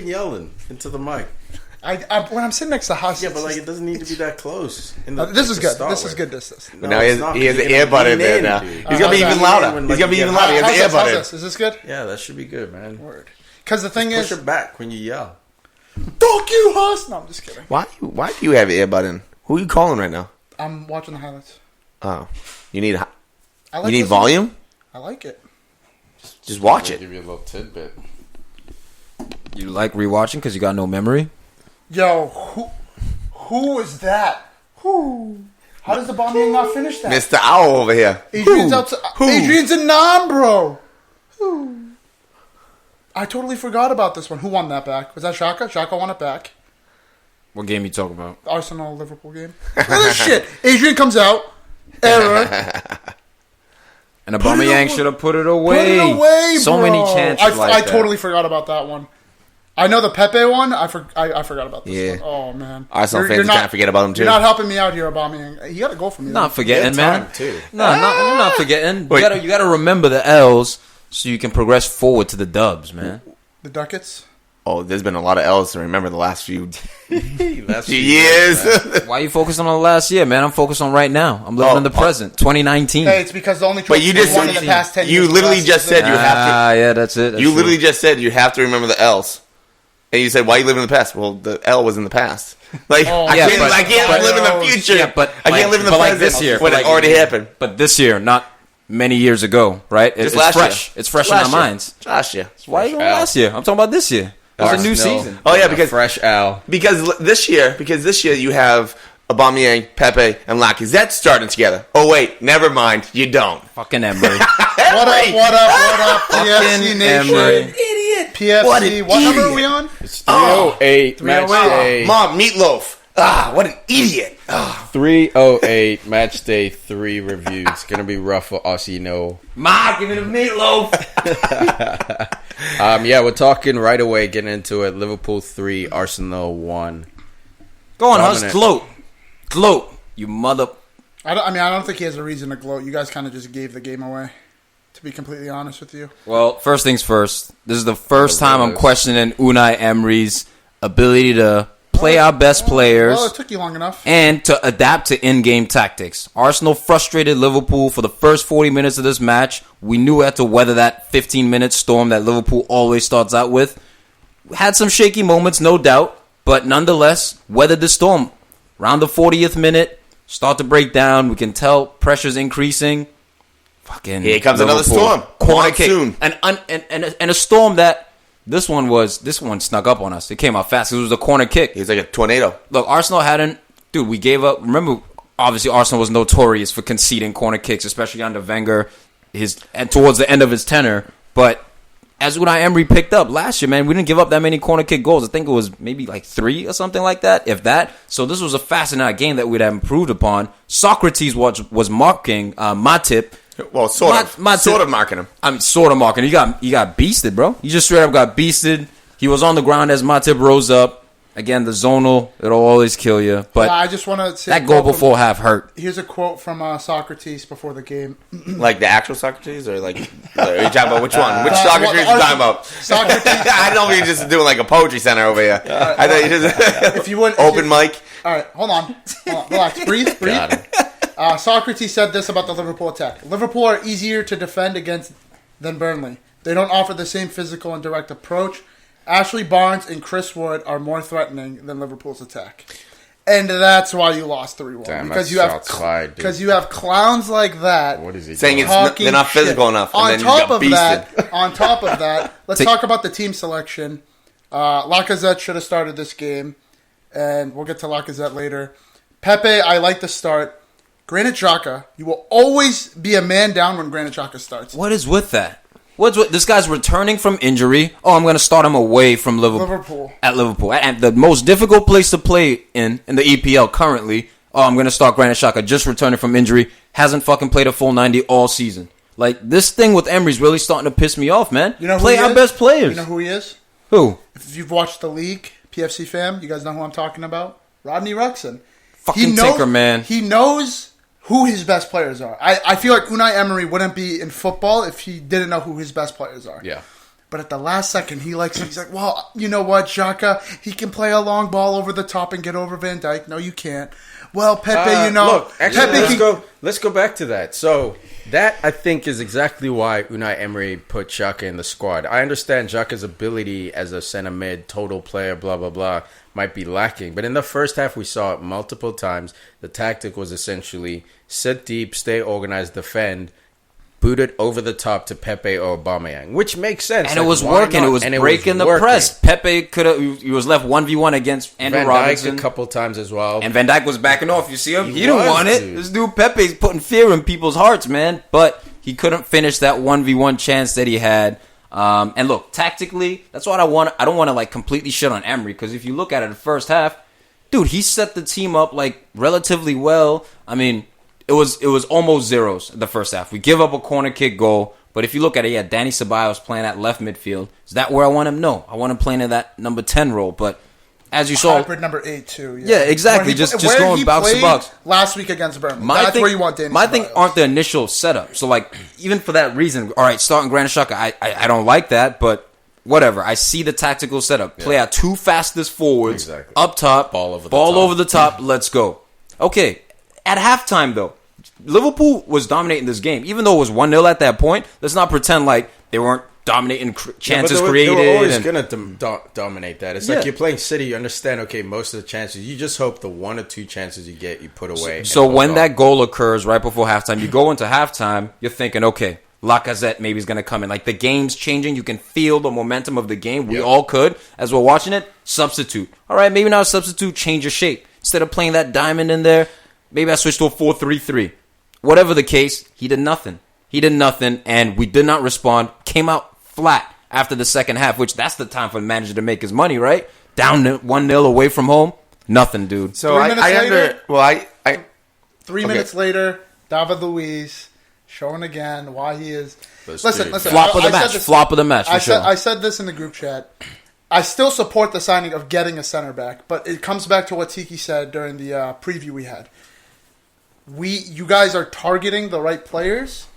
yelling into the mic. When I'm sitting next to Huss... Yeah, but like it doesn't need to be that close. This is good. This is good distance. No, now he has the earbud in there now. He's going to be even louder. He's going to be even louder. He has the earbud in. Is this good? Yeah, that should be good, man. Word. Because the thing is... Push it back when you yell. Fuck you, Huss! No, I'm just kidding. Why do you have earbud in? Who are you calling right now? I'm watching the highlights. Oh. You need listening. volume? I like it. Just watch it. Give you a little tidbit. You like rewatching because you got no memory? Yo, who was that? Who? How does the Aubameyang not finish that? Mr. Owl over here. Adrian's outside. Adrian's a non-bro. I totally forgot about this one. Who won that back? Was that Xhaka? Xhaka won it back. What game you talking about? The Arsenal-Liverpool game. Look at this shit. Adrian comes out. Error. And Aubameyang should have put it away. Put it away, so bro. many chances I totally forgot about that one. I know the Pepe one. I forgot about this one. Oh, man. Arsenal fans can't forget about him, too. You're not helping me out here, Aubameyang. You got to go for me. Not forgetting, man. Too. No, I'm not forgetting. You got to remember the L's so you can progress forward to the dubs, man. The Ducats? Oh, there's been a lot of L's to remember the last few years. Why are you focusing on the last year, man? I'm focused on right now. I'm living in the present, 2019. Hey, it's because the only trophy we won in the past 10 years. You literally just said you have to. Yeah, that's it. You literally just said you have to remember the L's. And you said, why you live in the past? Well, the L was in the past. Like, I can't live in the future. Yeah, but I can't live in the present this year, when it already happened. But this year, not many years ago, right? It's fresh. It's fresh in our minds. Last year. Why are you going last year? I'm talking about this year. It's a new season. Oh, yeah, because fresh Al. Because this year you have Aubameyang, Pepe, and Lacazette starting together. Oh, wait, never mind. You don't. Fucking Emery. What up? Fucking Emery. Idiot. PFC. What number are we on? It's 308 match day. Mom, meatloaf. What an idiot. 308 match day 3 review. It's going to be rough for us, you know. Ma, give me the meatloaf. Yeah, we're talking right away, getting into it. Liverpool 3, Arsenal 1. Go on, Huss. Gloat. You mother... I don't think he has a reason to gloat. You guys kind of just gave the game away, to be completely honest with you. Well, first things first. This is the first time I'm questioning Unai Emery's ability to play our best players. Well, it took you long enough. And to adapt to in-game tactics. Arsenal frustrated Liverpool for the first 40 minutes of this match. We knew we had to weather that 15-minute storm that Liverpool always starts out with. Had some shaky moments, no doubt, but nonetheless, weathered the storm. Around the 40th minute, start to break down. We can tell pressure's increasing. Fucking here comes Liverpool. Another storm. Corner kick. Soon. And a storm that this one snuck up on us. It came out fast. It was a corner kick. It was like a tornado. Look, Arsenal we gave up. Remember, obviously Arsenal was notorious for conceding corner kicks, especially under Wenger, and towards the end of his tenure. But as Unai Emery picked up last year, man, we didn't give up that many corner kick goals. I think it was maybe like 3 or something like that, if that. So this was a fascinating game that we'd have improved upon. Socrates was marking Matip. Well, sort of marking him. I'm sort of marking him. You got beasted, bro. You just straight up got beasted. He was on the ground as Matip rose up. Again, the zonal, it'll always kill you. But I just want to say that goal before half hurt. Here's a quote from Socrates before the game. Like the actual Socrates, or like are you talking about which one? Which Socrates are you talking about? Socrates. I don't know if you're just doing like a poetry center over here. I thought you just if you would open mic. All right, hold on, relax, breathe. Socrates said this about the Liverpool attack. Liverpool are easier to defend against than Burnley. They don't offer the same physical and direct approach. Ashley Barnes and Chris Wood are more threatening than Liverpool's attack. And that's why you lost 3-1. Because you have clowns like that. What is he saying? They're not physical enough. On top of that, let's talk about the team selection. Lacazette should have started this game, and we'll get to Lacazette later. Pepe, I like the start. Granit Xhaka, you will always be a man down when Granit Xhaka starts. What is with that? This guy's returning from injury. Oh, I'm going to start him away from Liverpool. At Liverpool. And the most difficult place to play in the EPL currently. Oh, I'm going to start Granit Xhaka, just returning from injury. Hasn't fucking played a full 90 all season. Like, this thing with Emery's really starting to piss me off, man. You know play our best players. You know who he is? Who? If you've watched the league, PFC fam, you guys know who I'm talking about? Rodney Ruxin. Fucking tinker, man. He knows who his best players are. I feel like Unai Emery wouldn't be in football if he didn't know who his best players are. Yeah. But at the last second, he's like, well, you know what, Xhaka, he can play a long ball over the top and get over Van Dijk. No, you can't. Well, Pepe, Look, actually, Pepe let's go back to that. So that, I think, is exactly why Unai Emery put Xhaka in the squad. I understand Xhaka's ability as a center mid, total player, blah, blah, blah, might be lacking. But in the first half, we saw it multiple times. The tactic was essentially sit deep, stay organized, defend, boot it over the top to Pepe or Aubameyang, which makes sense. And it was working. It was breaking the press. Pepe he was left 1v1 against Andrew Robertson. Van Dijk a couple times as well. And Van Dijk was backing off. You see him? He didn't want it. This dude Pepe's putting fear in people's hearts, man. But he couldn't finish that 1v1 chance that he had. And look, tactically, that's what I want. I don't want to like completely shit on Emery, because if you look at it the first half, dude, he set the team up like relatively well. I mean, it was almost zeros in the first half. We give up a corner kick goal, but if you look at it, yeah, Danny Ceballos playing at left midfield. Is that where I want him? No, I want him playing in that number 10 role. But as you saw, hybrid number 8 too. Yeah, exactly. Just going box to box. Last week against Bournemouth. That's where you want Danny Ceballos. My thing aren't the initial setup. So like even for that reason, all right, starting Granit Xhaka, I don't like that, but whatever. I see the tactical setup. Play our two fastest forwards up top, ball over the top. Let's go. Okay. At halftime, though, Liverpool was dominating this game. Even though it was 1-0 at that point, let's not pretend like they weren't dominating chances created. They were always going to dominate that. It's like you're playing City. You understand, okay, most of the chances, you just hope the one or two chances you get, you put away. So when that goal occurs right before halftime, you go into halftime, you're thinking, okay, Lacazette maybe is going to come in. Like the game's changing. You can feel the momentum of the game. We all could. As we're watching it, substitute. All right, maybe not a substitute, change your shape. Instead of playing that diamond in there, maybe I switched to a 4-3-3. Whatever the case, he did nothing. And we did not respond. Came out flat after the second half, which that's the time for the manager to make his money, right? Down 1-0 away from home. Nothing, dude. So 3 minutes later, David Luiz showing again why he is... Listen. Flop of the match, for sure. I said this in the group chat. I still support the signing of getting a center back, but it comes back to what Tiki said during the preview we had. You guys are targeting the right players.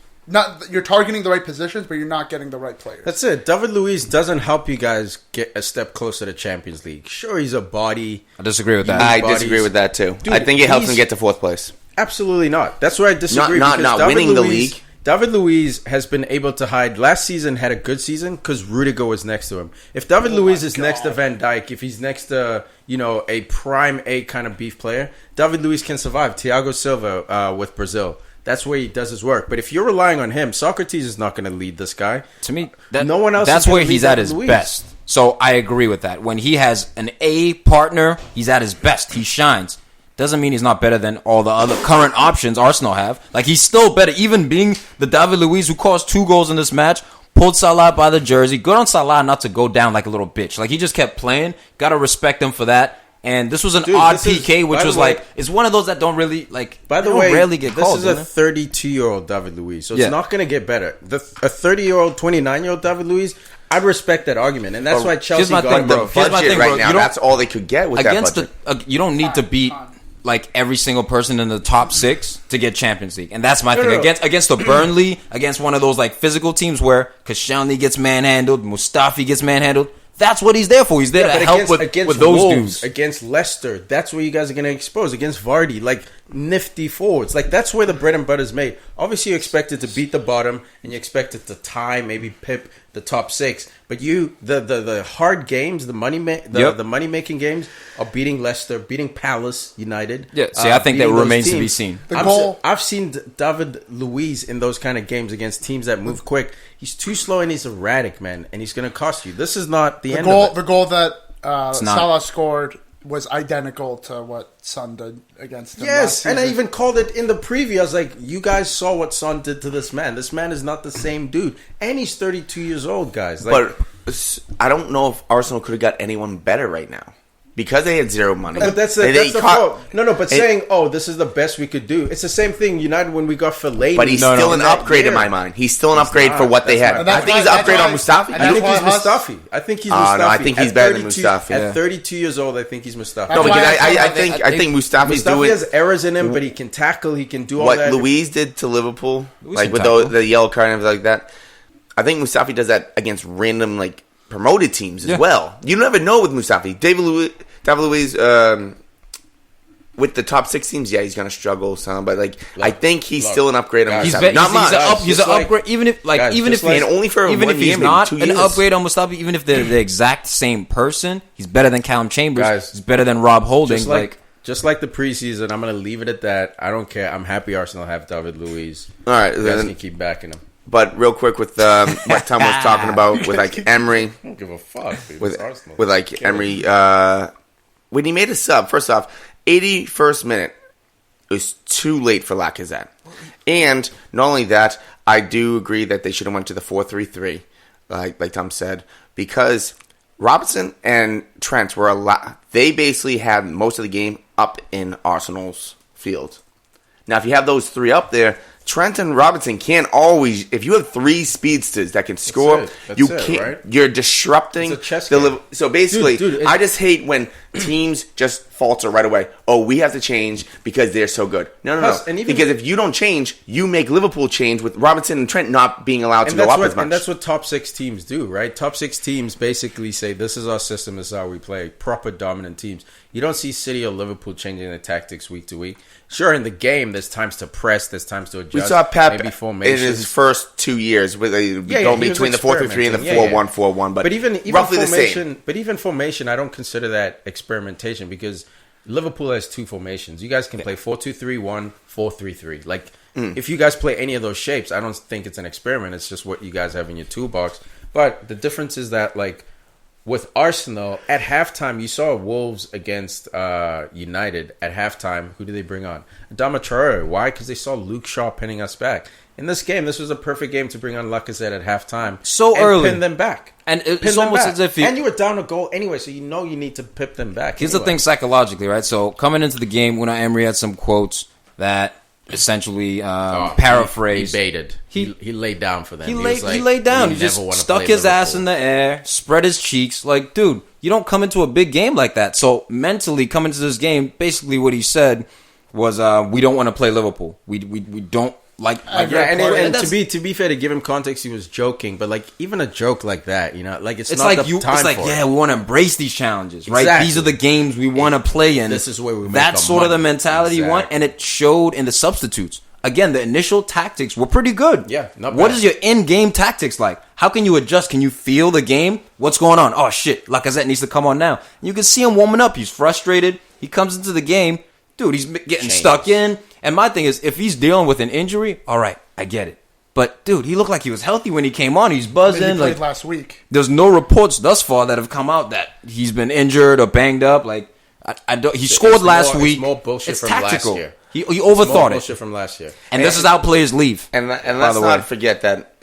You're targeting the right positions, but you're not getting the right players. That's it. David Luiz doesn't help you guys get a step closer to Champions League. Sure, he's a body. I disagree with that. I disagree with that too. Dude, I think it helps him get to fourth place. Absolutely not. That's where I disagree. Not winning the league. David Luiz has been able to hide. Last season had a good season because Rudiger was next to him. If David Luiz is next to Van Dijk, if he's next to a prime A kind of beef player, David Luiz can survive. Thiago Silva with Brazil. That's where he does his work. But if you're relying on him, Socrates is not going to lead this guy. To me, no one else. That's where he's at his best. So I agree with that. When he has an A partner, he's at his best. He shines. Doesn't mean he's not better than all the other current options Arsenal have. Like, he's still better. Even being the David Luiz who caused 2 goals in this match, pulled Salah by the jersey. Good on Salah not to go down like a little bitch. Like, he just kept playing. Got to respect him for that. And this was an odd PK, which was like, it's one of those that don't really, like, by the way, rarely get called. This is a 32-year-old David Luiz, so it's not going to get better. A 30-year-old, 29-year-old David Luiz, I respect that argument, and that's why Chelsea got him. The budget right now, that's all they could get with that budget. You don't need to beat like every single person in the top 6 to get Champions League, and that's my thing. Against the Burnley, against one of those like physical teams where Koscielny gets manhandled, Mustafi gets manhandled. That's what he's there for. He's there to help with those Wolves, dudes. Against Leicester, that's where you guys are going to expose. Against Vardy, like nifty forwards. Like, that's where the bread and butter is made. Obviously, you expect it to beat the bottom, and you expect it to tie, maybe pip the top 6. But the hard games, the money-making games are beating Leicester, beating Palace United. Yeah, see, I think that remains to be seen. I've seen David Luiz in those kind of games against teams that move quick. He's too slow and he's erratic, man, and he's going to cost you. This is not the end of it. The goal that Salah scored was identical to what Son did against him. Yes, and I even called it in the preview. I was like, you guys saw what Son did to this man. This man is not the same dude. And he's 32 years old, guys. Like, but I don't know if Arsenal could have got anyone better right now. Because they had zero money. But that's the quote. No, but saying, this is the best we could do. It's the same thing, United, when we got Fellaini. But he's still an upgrade in my mind. He's still an upgrade for what they had. I think he's an upgrade on Mustafi. I think he's Mustafi. I think he's Mustafi. No, I think he's better than Mustafi. At 32 years old, I think he's Mustafi. No, because I think Mustafi's doing... Mustafi has errors in him, but he can tackle, he can do all that. What Luiz did to Liverpool, like with the yellow card and everything like that, I think Mustafi does that against random like promoted teams as well. You never know with Mustafi. David Luiz, with the top 6 teams, he's going to struggle some. But I think he's still an upgrade on Mustafi. Not much. He's an upgrade, even if he's not an upgrade on Mustafi. Even if they're the exact same person, he's better than Callum Chambers. Guys, he's better than Rob Holding. Just like the preseason, I'm going to leave it at that. I don't care. I'm happy Arsenal have David Luiz. All right, you guys can keep backing him. But real quick with what Tom was talking about with like Emery. I don't give a fuck. Dude. With like Emery, when he made a sub, first off, 81st minute, it was too late for Lacazette. And not only that, I do agree that they should have went to the 4-3-3, like Tom said, because Robertson and Trent were they basically had most of the game up in Arsenal's field. Now, if you have those 3 up there, Trent and Robinson can't always. If you have 3 speedsters that can score, you can't. Right? You're disrupting the. So basically, dude, I just hate when teams just falter right away. Oh, we have to change because they're so good. No. Because if you don't change, you make Liverpool change with Robinson and Trent not being allowed to go up as much. And that's what top 6 teams do, right? Top 6 teams basically say, "This is our system. This is how we play." Proper dominant teams. You don't see City or Liverpool changing their tactics week to week. Sure, in the game, there's times to press, there's times to adjust. We saw Pep in his first 2 years with going between the 4-3-3 and the 4-1-4-1, but even roughly formation, the same. But even formation, I don't consider that experimentation because Liverpool has 2 formations. You guys can play 4-2-3-1, 4-3-3. Like, if you guys play any of those shapes, I don't think it's an experiment. It's just what you guys have in your toolbox. But the difference is that, like, with Arsenal, at halftime, you saw Wolves against United at halftime. Who did they bring on? Adama Traore. Why? Because they saw Luke Shaw pinning us back. In this game, this was a perfect game to bring on Lacazette at halftime. So early. Pin them back. And it's almost as if and you were down a goal anyway, so you know you need to pip them back. Here's the thing psychologically, right? So coming into the game, Unai Emery had some quotes that essentially paraphrased. He baited. He laid down for them. He laid down. He just stuck his ass in the air, spread his cheeks. Like, dude, you don't come into a big game like that. So mentally, coming into this game, basically what he said was, we don't want to play Liverpool. We don't like. And to be fair, to give him context, he was joking. But like, even a joke like that, you know, like it's not like the time it's like, for we want to embrace these challenges, right? Exactly. These are the games we want to play in. This is where we make that's sort of the mentality you want, and it showed in the substitutes. Again, the initial tactics were pretty good. Yeah, not bad. What is your in-game tactics like? How can you adjust? Can you feel the game? What's going on? Oh, shit, Lacazette needs to come on now. And you can see him warming up. He's frustrated. He comes into the game. Dude, he's getting stuck in. And my thing is, if he's dealing with an injury, all right, I get it. But, dude, he looked like he was healthy when he came on. He's buzzing. He played last week. There's no reports thus far that have come out that he's been injured or banged up. Like, he scored last week. It's more bullshit it's from tactical. Last year. He overthought it. Bullshit from last year. And this is how players leave. And let's not forget that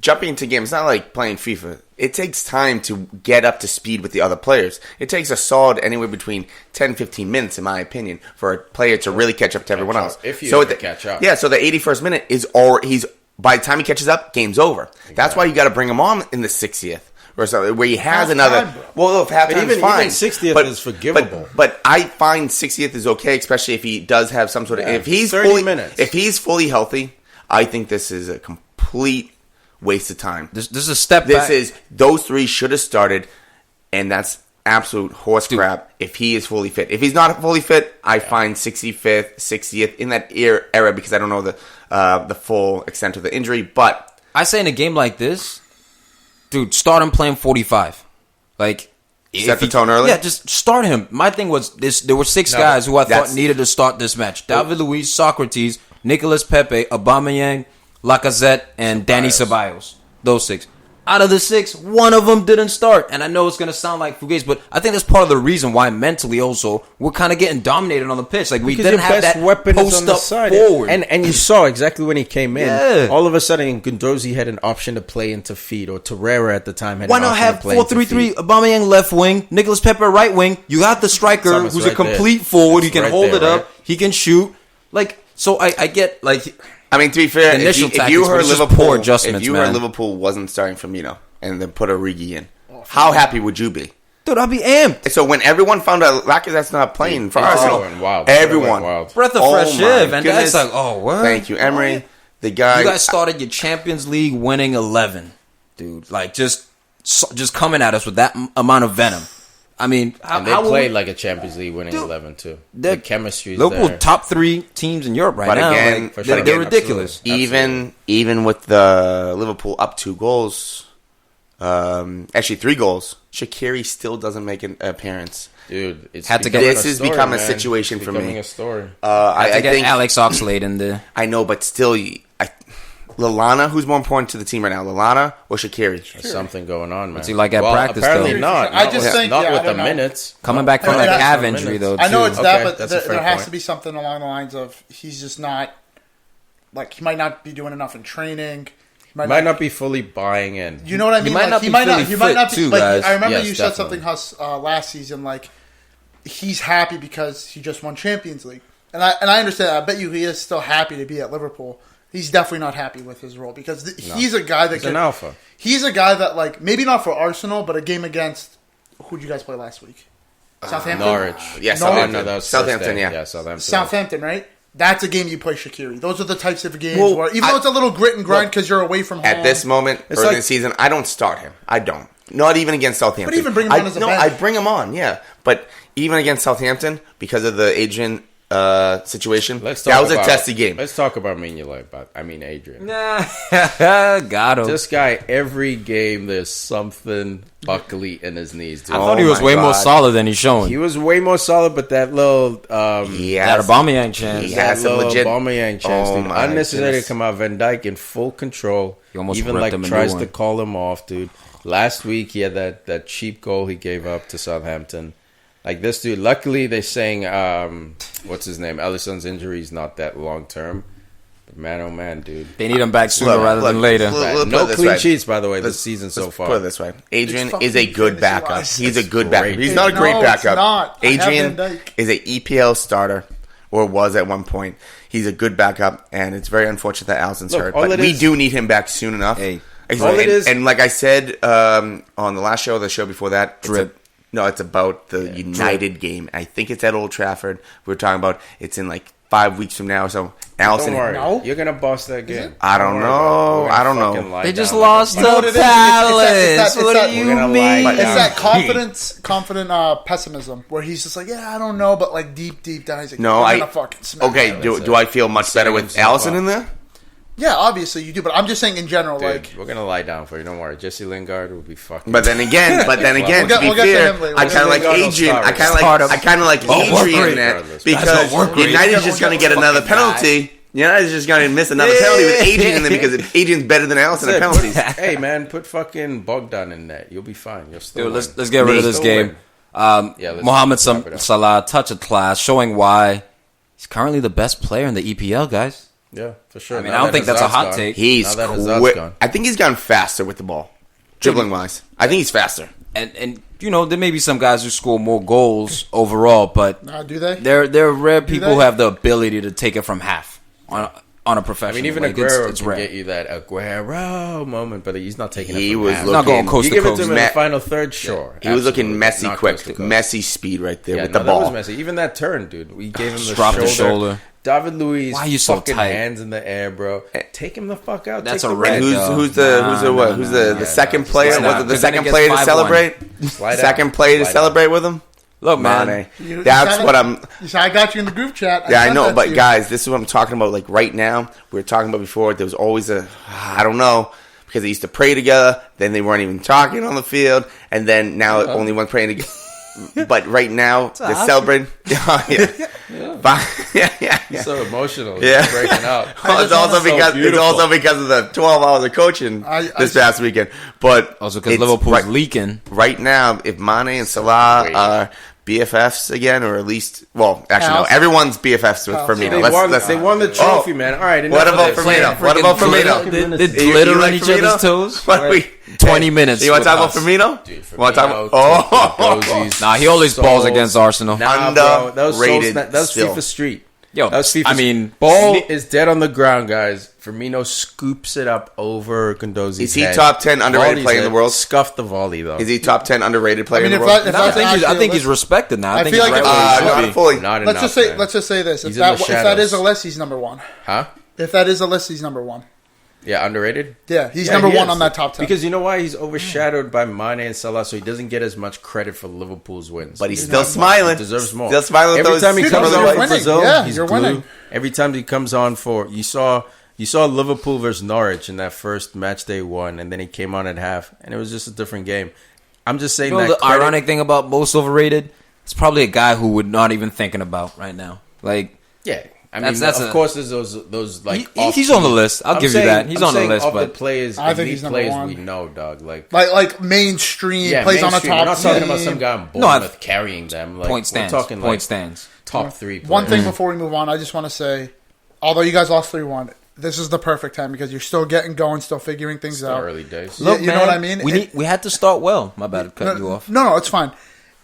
jumping into games, it's not like playing FIFA. It takes time to get up to speed with the other players. It takes a solid anywhere between 10-15 minutes, in my opinion, for a player to really catch up to everyone else. If you catch up. Yeah, so the 81st minute is by the time he catches up, game's over. Exactly. That's why you got to bring him on in the 60th. Or something, where he has another. Well, if halftime is fine. Even 60th is forgivable. But I find 60th is okay, especially if he does have some sort of. If he's 30 minutes. If he's fully healthy, I think this is a complete waste of time. This is a step back. Those 3 should have started, and that's absolute horse crap if he is fully fit. If he's not fully fit, I find 65th, 60th in that era because I don't know the full extent of the injury. But I say in a game like this, dude, start him playing 45. Like, set the tone early? Yeah, just start him. My thing was there were 6 guys who I thought needed to start this match. David Luiz, Socrates, Nicolas Pepe, Aubameyang, Lacazette, and Danny Ceballos. Those 6. Out of the 6, one of them didn't start. And I know it's going to sound like fugazi, but I think that's part of the reason why mentally also we're kind of getting dominated on the pitch. Like, we didn't have that post up forward. And you saw exactly when he came in. Yeah. All of a sudden, Guendouzi had an option to play into feet, or Torreira at the time had an option to play into feet. Why not have 4-3-3, Aubameyang left wing, Nicolas Pepe right wing? You got the striker who's a complete forward. He can hold it up. He can shoot. Like, so I get, like... I mean, to be fair, if you heard Liverpool wasn't starting Firmino and then put Origi in, how happy would you be? Dude, I'd be amped. So when everyone found out Lacazette's not playing for Arsenal, everyone, breath of fresh air. Van Dijk's like, oh, what? Thank you, Emery. The guy. You guys started your Champions League winning 11. dude. Like, just coming at us with that amount of venom. I mean, and they played like a Champions League winning 11 too. The chemistry is Liverpool there. top 3 teams in Europe right But now. again, They're ridiculous. Even with the Liverpool up 2 goals, actually 3 goals, Shaqiri still doesn't make an appearance. Dude, it's this has become a situation for me. Becoming a story. I get think Alex Oxlade in the. I know, but still, Lallana, who's more important to the team right now, Lallana or Shaqiri? There's something going on, man. What's he like at practice, Apparently though? not. I just think, not yeah, with I the don't know. minutes. Coming back from a that's calf some injury, minutes. though, too. I know it's Okay, that, that's but a fair there has point. to be something along the lines of he's just not, like, he might not be doing enough in training. He Might not be fully buying in. You know what I mean? might Like, not he be might not. fully He might not fit, be. too, Like, guys. I remember Yes, you said definitely. something, Huss, last season. Like, he's happy because he just won Champions League, and I understand. I bet you he is still happy to be at Liverpool. He's definitely not happy with his role because he's a guy that He's an alpha. He's a guy that, like, maybe not for Arsenal, but a game against who'd you guys play last week? Southampton. Norwich. Yes, Norwich. No, that was Southampton, Thursday. yeah. Southampton. Southampton, right? That's a game you play Shaqiri. Those are the types of games Well, where, even though it's a little grit and grind because you're away from home. At this moment, It's early in like- the season, I don't start him. I don't. Not even against Southampton. But even bring him on as a bench. I bring him on, yeah. But even against Southampton, because of the Adrian situation, Let's that talk was a about- testy game. Let's talk about Mignolet, but I mean Adrian. Got him. This guy, every game, there's something buckly in his knees, dude. I thought he was my way more God. solid than he's showing. He was way more solid, but that little He That has, Aubameyang chance. he that has some little legit. Aubameyang chance, Oh dude. my Unnecessary goodness. to come out. Van Dijk in full control. He almost Even ripped like him a new tries one. to call him off, dude. Last week he had that cheap goal he gave up to Southampton. Like this dude. Luckily they're saying what's his name? Alisson's injury is not that long term. But man, oh man, dude. They need him back sooner Look, rather look, than later. look, Let's No put it this clean way. sheets, by the way, this Let's- season so let's far. Put it this way: Adrian It's is a fucking good backup. fantasy-wise. He's a It's good great. backup. He's not a No, great it's backup. not. I have Adrian Van Dijk. is a EPL starter, or was at one point. He's a good backup, and it's very unfortunate that Alisson's Look, hurt. all But it we is- do need him back soon enough. Hey. All it is- and like I said on the last show, the show before that, Drip. it's about the United game. I think it's at Old Trafford. We were talking about it's in like 5 weeks from now or so. Allison, Don't worry, No? you're gonna bust that game. I don't worry know. about it. We're gonna I don't know. fucking lie They just down lost like a- You know what to it is? Palace. It's What that- do you we're gonna mean? lie It's down. that confident pessimism where he's just like, yeah, I don't know, but like deep down, he's like, No, we're I- gonna fucking smack Okay, them. do I feel much better with himself Allison up. in there? Yeah, obviously you do, but I'm just saying in general, Dude, like, we're gonna lie down for you. Don't worry. Jesse Lingard will be fucking. But then again, We'll to get- be we'll get to fair, him later. I kind of like Lingard will Adrian. start I kind Start of him. like, I kind of like Adrian in that regardless. because That's not work rate. United's just going to get another Fucking guy. penalty. United's just going to miss another penalty with Adrian in there because Adrian's better than Allison at That's it. penalties. Hey man, put fucking Bogdan in that. You'll be fine. You'll still Dude, win. let's get rid of this Still game. win. Let's Mohamed wrap it up. Salah, touch of class, showing why he's currently the best player in the EPL, guys. Yeah, for sure. I mean, Now I don't that think that's a Hazard's hot gone. take. He's Now that Hazard's quick. gone. I think he's gotten faster with the ball, dribbling wise. I think he's faster. And you know, there may be some guys who score more goals overall, but do they? there are rare people they? who have the ability to take it from half on a professional. I mean, even like, Aguero it's can rare. get you that Aguero moment, but he's not taking it. He from was half. He's not going looking. coast You to give it coast. to him in Ma- the final third, sure. He was looking Absolutely. messy, Not quick, coast to coast. messy speed right there Yeah, with no, the that was ball. messy. Even that turn, dude. We gave him the Drop shoulder. the shoulder. David Luiz, Why are you so fucking tight? hands in the air, bro. Take him the fuck out. That's Take a the red. red. Who's the Yeah, second no, player? slide Was out. it the Because then second it gets player to 5-1. celebrate? Slide out. Second player to Slide out. celebrate with him? Look, man. Mane. That's what I'm. You said I got you in the group chat. Yeah, I sent know, that to but you. guys, this is what I'm talking about. Like right now, we were talking about before. There was always I don't know, because they used to pray together. Then they weren't even talking on the field, and then now only one praying together. But right now, they're celebrating. Oh, yeah. He's so emotional. Yeah. He's breaking up. Well, it's also So because beautiful. of the 12 hours of coaching this past weekend. But Also, because it's Liverpool's leaking. right now, if Mane and Salah Wait. are BFFs again, or at least, well, actually, no, Pals. everyone's BFFs with Firmino. They won the trophy, man. All right. What about enough of Firmino? this. What about Freaking Firmino? glitter- They You glitter on like each Firmino? other's toes. What we? 20 minutes. You want to with talk about us. Firmino? Dude, Want to talk Firmino, about? Gozzi's Nah, he always so- balls against Arsenal. Nah, bro. That was Underrated that was still. FIFA Street. Yo, That was FIFA I mean, ball is dead on the ground, guys. Firmino scoops it up over Gondozi's Is he head. top 10 underrated Volley's player in the it. world? Scuffed the volley though. Is he top 10 underrated player I mean, in the if world? that- if I that's think actually a he's list- respected now. I I think feel he's like right if- where he should not be. fully. Not Let's enough, just say man. let's just say this: He's if in the that is a shadows. list, he's number one. Huh? If that is a list, he's number one. Yeah, underrated. Yeah, he's Yeah, number he one is. on that top 10. Because you know why? He's overshadowed by Mane and Salah, so he doesn't get as much credit for Liverpool's wins. But he's still smiling. He deserves more. Still smiling. Every Those time he Dude, comes you're on for winning. Brazil, Yeah, he's you're glue. winning. Every time he comes on for you saw Liverpool versus Norwich in that first match day 1, and then he came on at half, and it was just a different game. I'm just saying You know, that the ironic thing about most overrated, it's probably a guy who we're not even thinking about right now. Like, Yeah, I mean, That's of course, there's those like he's on the list. I'll give you that. He's on the list, of the but players, I think elite he's number players one. we know, dog. Like mainstream, yeah, plays on a mainstream. top We're not talking about team. some guy in No, Bournemouth carrying them. Like, point stands. We're talking Point like stands. top 3 players. One thing before we move on, I just want to say, although you guys lost 3-1, this is the perfect time because you're still getting going, still figuring things Still out. early days. Look, you know what I mean? We had to start well. My bad, cutting you off. No, it's fine.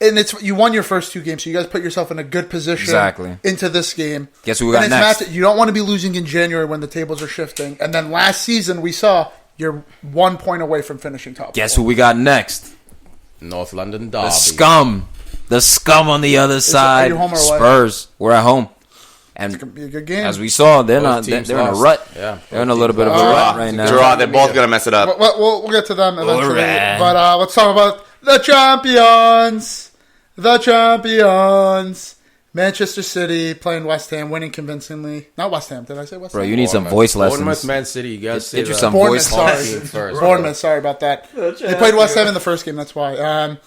And you won your first 2 games, so you guys put yourself in a good position Exactly. into this game. Guess who we got And next? you don't want to be losing in January when the tables are shifting. And then last season we saw you're 1 point away from finishing top. Guess 4. who we got next? North London Derby. The scum on the other side. you home or away? Spurs. We're at home, and Be a good game. as we saw, they're Both in teams a lost. rut. Yeah, They're in a both little bit of a teams rut lost. right now. Gerard, they're both going to mess it up. We'll get to them eventually. Alright. But let's talk about the champions. The champions. Manchester City playing West Ham, winning convincingly. Not West Ham. Did I say West Bro, Ham? you need some Bournemouth. voice Bournemouth, lessons. Man City. You guys Get you that. some Bournemouth, voice sorry. lessons. First, Bournemouth, sorry about that. They played West Ham in the first game, that's why.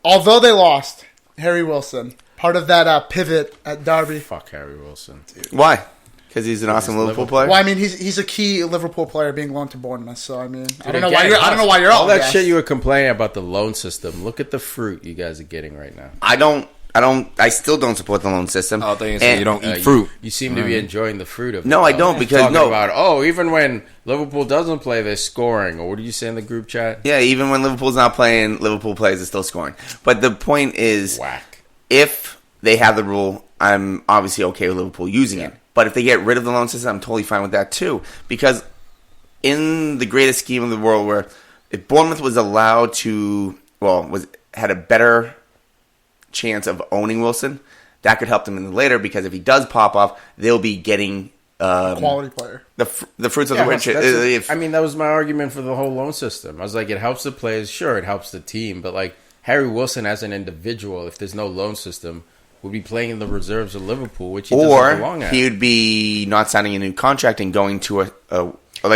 Although they lost, Harry Wilson, part of that pivot at Derby. Fuck Harry Wilson. Why? Because he's an awesome Liverpool player? Well, I mean, he's a key Liverpool player being loaned to Bournemouth. So I mean, I don't know Again, why you're all all that gassed. shit you were complaining about the loan system. Look at the fruit you guys are getting right now. I still don't support the loan system. Oh, they say And- you don't eat fruit. You seem to be enjoying the fruit of it. No, I don't, because Talking no. about even when Liverpool doesn't play, they're scoring. Or what did you say in the group chat? Yeah, even when Liverpool's not playing, Liverpool players are still scoring. But the point is, Whack. if they have the rule, I'm obviously okay with Liverpool using it. But if they get rid of the loan system, I'm totally fine with that too. Because in the greatest scheme of the world, where if Bournemouth was allowed to, had a better chance of owning Wilson, that could help them in the later. Because if he does pop off, they'll be getting Quality player. the fruits of Yeah, the rich. I mean, that was my argument for the whole loan system. I was like, it helps the players. Sure, it helps the team. But like Harry Wilson as an individual, if there's no loan system, would be playing in the reserves of Liverpool, which he doesn't belong Or at. he would be not signing a new contract and going to a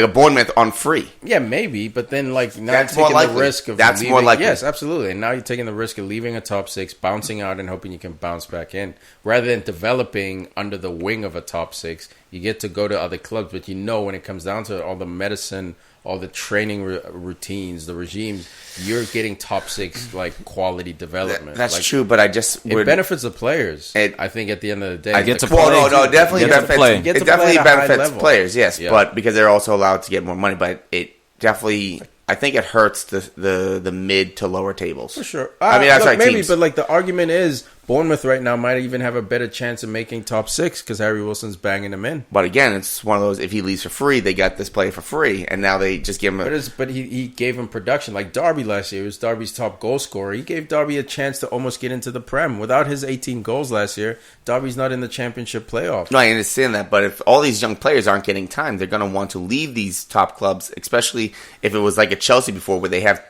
Bournemouth on free. Yeah, maybe, but then like now That's you're taking more the likely. risk of That's leaving. more likely. Yes, absolutely. And now you're taking the risk of leaving a top 6, bouncing out, and hoping you can bounce back in, rather than developing under the wing of a top 6. You get to go to other clubs, but when it comes down to it, all the medicine, all the training routines, the regimes, you're getting top 6 like quality development. That's Like, true, but I just It would. benefits the players. I I think at the end of the day, I get to Well, play. no, definitely You get to benefits. play. You get It to play definitely at a high benefits level. players, yes, Yeah. but because they're also allowed to get more money. But it definitely, I think it hurts the mid to lower tables For sure. I mean, that's look, right. maybe, Teams. but like the argument is Bournemouth right now might even have a better chance of making top 6 because Harry Wilson's banging them in. But again, it's one of those. If he leaves for free, they got this player for free, and now they just give him. But he gave him production. Like Derby last year, he was Derby's top goal scorer. He gave Derby a chance to almost get into the Prem. Without his 18 goals last year, Derby's not in the championship playoff. No, I understand that, but if all these young players aren't getting time, they're going to want to leave these top clubs, especially if it was like a Chelsea before, where they have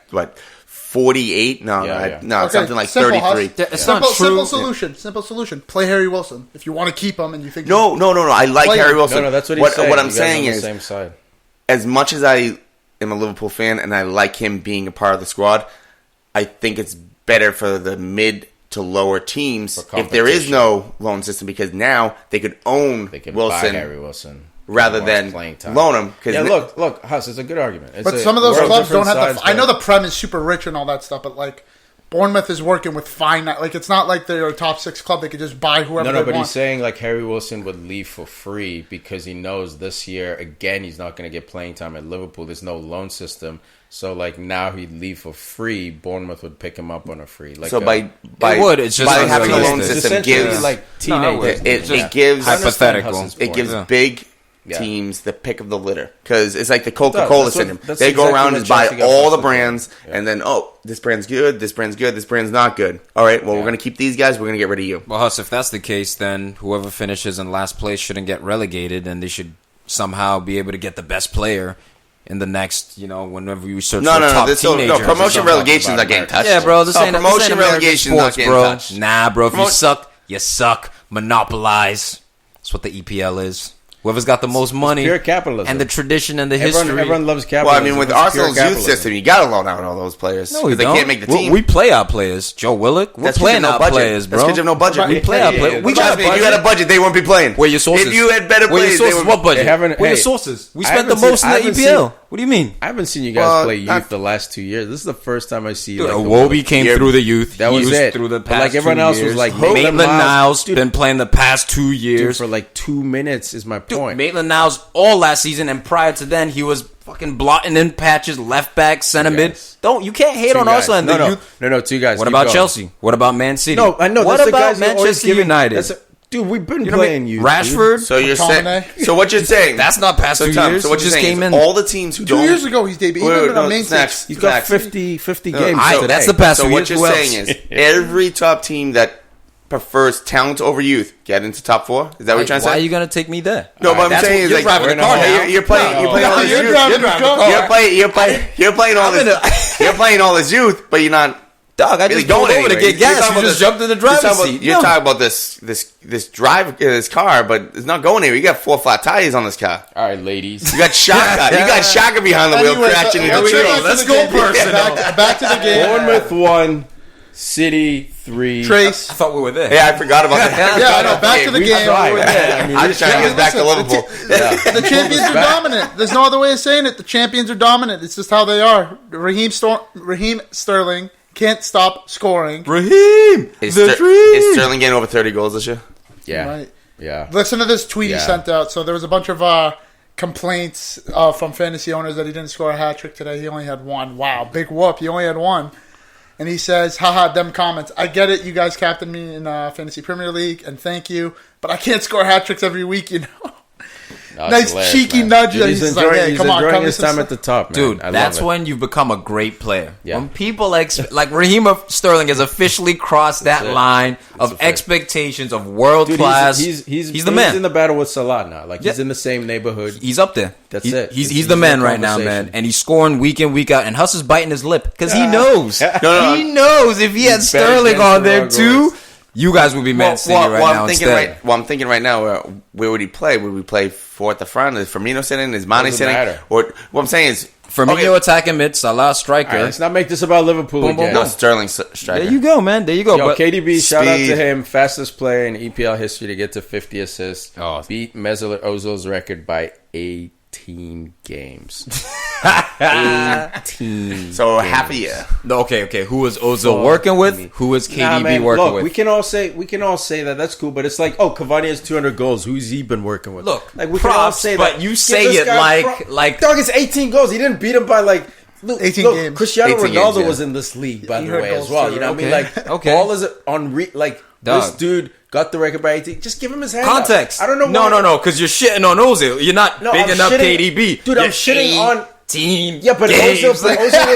48. No, Yeah. no, something like simple, 33. Huss. It's not true. Simple solution. Play Harry Wilson if you want to keep him and you think No. I like Play Harry him. Wilson. No, that's what he's saying. What I'm You guys saying on the is, same side. as much as I am a Liverpool fan and I like him being a part of the squad, I think it's better for the mid to lower teams For if there is competition. no loan system, because now they could own They can Wilson buy Harry Wilson rather He than wants playing time. loan him. Yeah, look, Huss, it's a good argument. It's But a- some of those we're on clubs don't different have sides, I know but- the Prem is super rich and all that stuff, but like Bournemouth is working with finite. Like it's not like they're a top 6 club; they could just buy whoever No, they but want. he's saying like Harry Wilson would leave for free because he knows this year again he's not going to get playing time at Liverpool. There's no loan system, so like now he'd leave for free. Bournemouth would pick him up on a free. Like So by It would, it's just by having a loan unrealistic. it's system essentially gives like No, it teenagers. it gives I understand hypothetical. Huss's it point. gives Yeah. big Yeah. teams the pick of the litter, because it's like the Coca-Cola That's what- syndrome. that's They go exactly around what and buy Chelsea got all the busted brands, for. Yeah. and then this brand's good, this brand's good, this brand's not good. All right, well Yeah. we're gonna keep these guys. We're gonna get rid of you. Well, Huss, if that's the case, then whoever finishes in last place shouldn't get relegated, and they should somehow be able to get the best player in the next, whenever you search No, for no, top no. teenagers. Promotion relegation's not getting touched. Yeah, bro. This ain't promotion American relegation sports, not getting bro. touched. Nah, bro. If you suck, you suck. Monopolize. That's what the EPL is. Whoever's got the most money, pure capitalism, and the tradition and the history. Everyone loves capitalism. Well, I mean, with It's Arsenal's pure youth capitalism. system, you got to loan out all those players No, we because they don't. can't make the team. We play our players. Joe Willock. We're That's 'cause playing you have our no budget. players, bro. That's because you have no budget. We play our players. We got a If you had budget. a budget, they wouldn't be playing. Where your sources? If you had better Where your players, sources? What budget? They haven't- Where your hey, sources? We I spent the haven't most seen- in I the haven't EPL. seen- What do you mean? I haven't seen you guys Well, play youth the last 2 years. This is the first time I see Dude, like Iwobi came year- through the youth. That was He it. Through the But, past like, everyone 2 else was years. like, Maitland-Niles Dude, been playing the past 2 dude, years. for like 2 minutes is my point. Maitland-Niles all last season, and prior to then, he was fucking blotting in patches, left back, center mid. guys. You can't hate Two on guys. Arsenal and no, the no, youth. no, 2 guys. What Keep about going. Chelsea? What about Man City? No, I know. What That's about the guys who always Manchester give you- United? Dude, we've been You know what I playing mean? youth. Rashford. So you're saying. McTominay. So what you're saying? That's not past 2 Tom, years. So what He you're just saying came is in. all the teams who 2 don't. years ago, he's debuted. He's been on main snacks. stage. He's got Facts. 50 No, games. so today. that's the past So 2 what years. you're Who saying else? is every top team that prefers talent over youth get into top 4. Is that what you're trying to Why are say? you gonna take me there? No, but I'm That's saying what- is you're like driving the car now. you're playing all No, this you're youth. driving the car. You're playing all this. You're playing all this youth, but you're not. Dog, I really just going over to anywhere. get gas. talking You about just jumped in the driver's seat. You're talking about this car, but it's not going anywhere. You got 4 flat tires on this car. All right, ladies. You got Shaka. You got Shaka behind the wheel Anyway, crashing into let's the get tree. back to Let's the go game. personal. Back to the game. Bournemouth 1, City 3. Trace. I thought we were there. Yeah, I forgot about that. Yeah, I know. Back to the We game. tried. We're there. I mean, I'm just trying to get back to Liverpool. The champions are dominant. There's no other way of saying it. The champions are dominant. It's just how they are. Raheem Sterling can't stop scoring. Raheem, Is the dream. Sterling getting over 30 goals this year? Yeah. Right. Yeah. Listen to this tweet Yeah. he sent out. So there was a bunch of complaints from fantasy owners that he didn't score a hat trick today. He only had one. Wow, big whoop. He only had one. And he says, haha, them comments. I get it. You guys captained me in Fantasy Premier League, and thank you. But I can't score hat tricks every week, you know. No, it's Nice hilarious, cheeky man. nudge. Dude, And he's he's enjoying, like, hey, come on, enjoying come his with some time at the top, man. Dude, I love that's it. when you've become a great player. Yeah. When people like Raheem Sterling has officially crossed that it. line It's of a fact. expectations of world Dude, class. he's the man. He's in the battle with Salah now. Like, he's Yeah. in the same neighborhood. He's up there. That's He's- it. He's He's the in man the right now, conversation. man. And he's scoring week in, week out. And Huss is biting his lip because he knows. No. He knows if he had He's betting Sterling against on there the too, Royals. you guys would be Man City right now I'm instead. thinking right now, where would he play? Would we play 4 at the front? Is Firmino sitting? Is Mane Doesn't sitting? matter. Or what I'm saying is, Firmino attacking mid, Salah striker. All right, let's not make this about Liverpool Boom, boom, again. no, boom. Sterling striker. There you go, man. There you go. Yo, But KDB, shout out Speed. to him. Fastest player in EPL history to get to 50 assists. Oh. Beat Mesut Ozil's record by 18 games. 18. So games. half a year. No, okay. Who was Ozil working with? me. Who was KDB Nah, man, working look, with? we can all say that. That's cool, but it's like, oh, Cavani has 200 goals. Who's he been working with? Look, like we can all props, say but that. you Give say this it guy like dog. It's 18 goals. He didn't beat him by like 18 look, games. Cristiano 18 Ronaldo games, yeah. was in this league, by He the heard way, as goals well. too, You know what I mean? okay. Like, Okay. all is on like this Dog. dude got the record by 18. Just give him his hand. context. I don't know. No, because you're shitting on Ozil. You're not No, bigging I'm up shitting- KDB. Dude, I'm You're shitting on. 18 Yeah, but games. Ozil was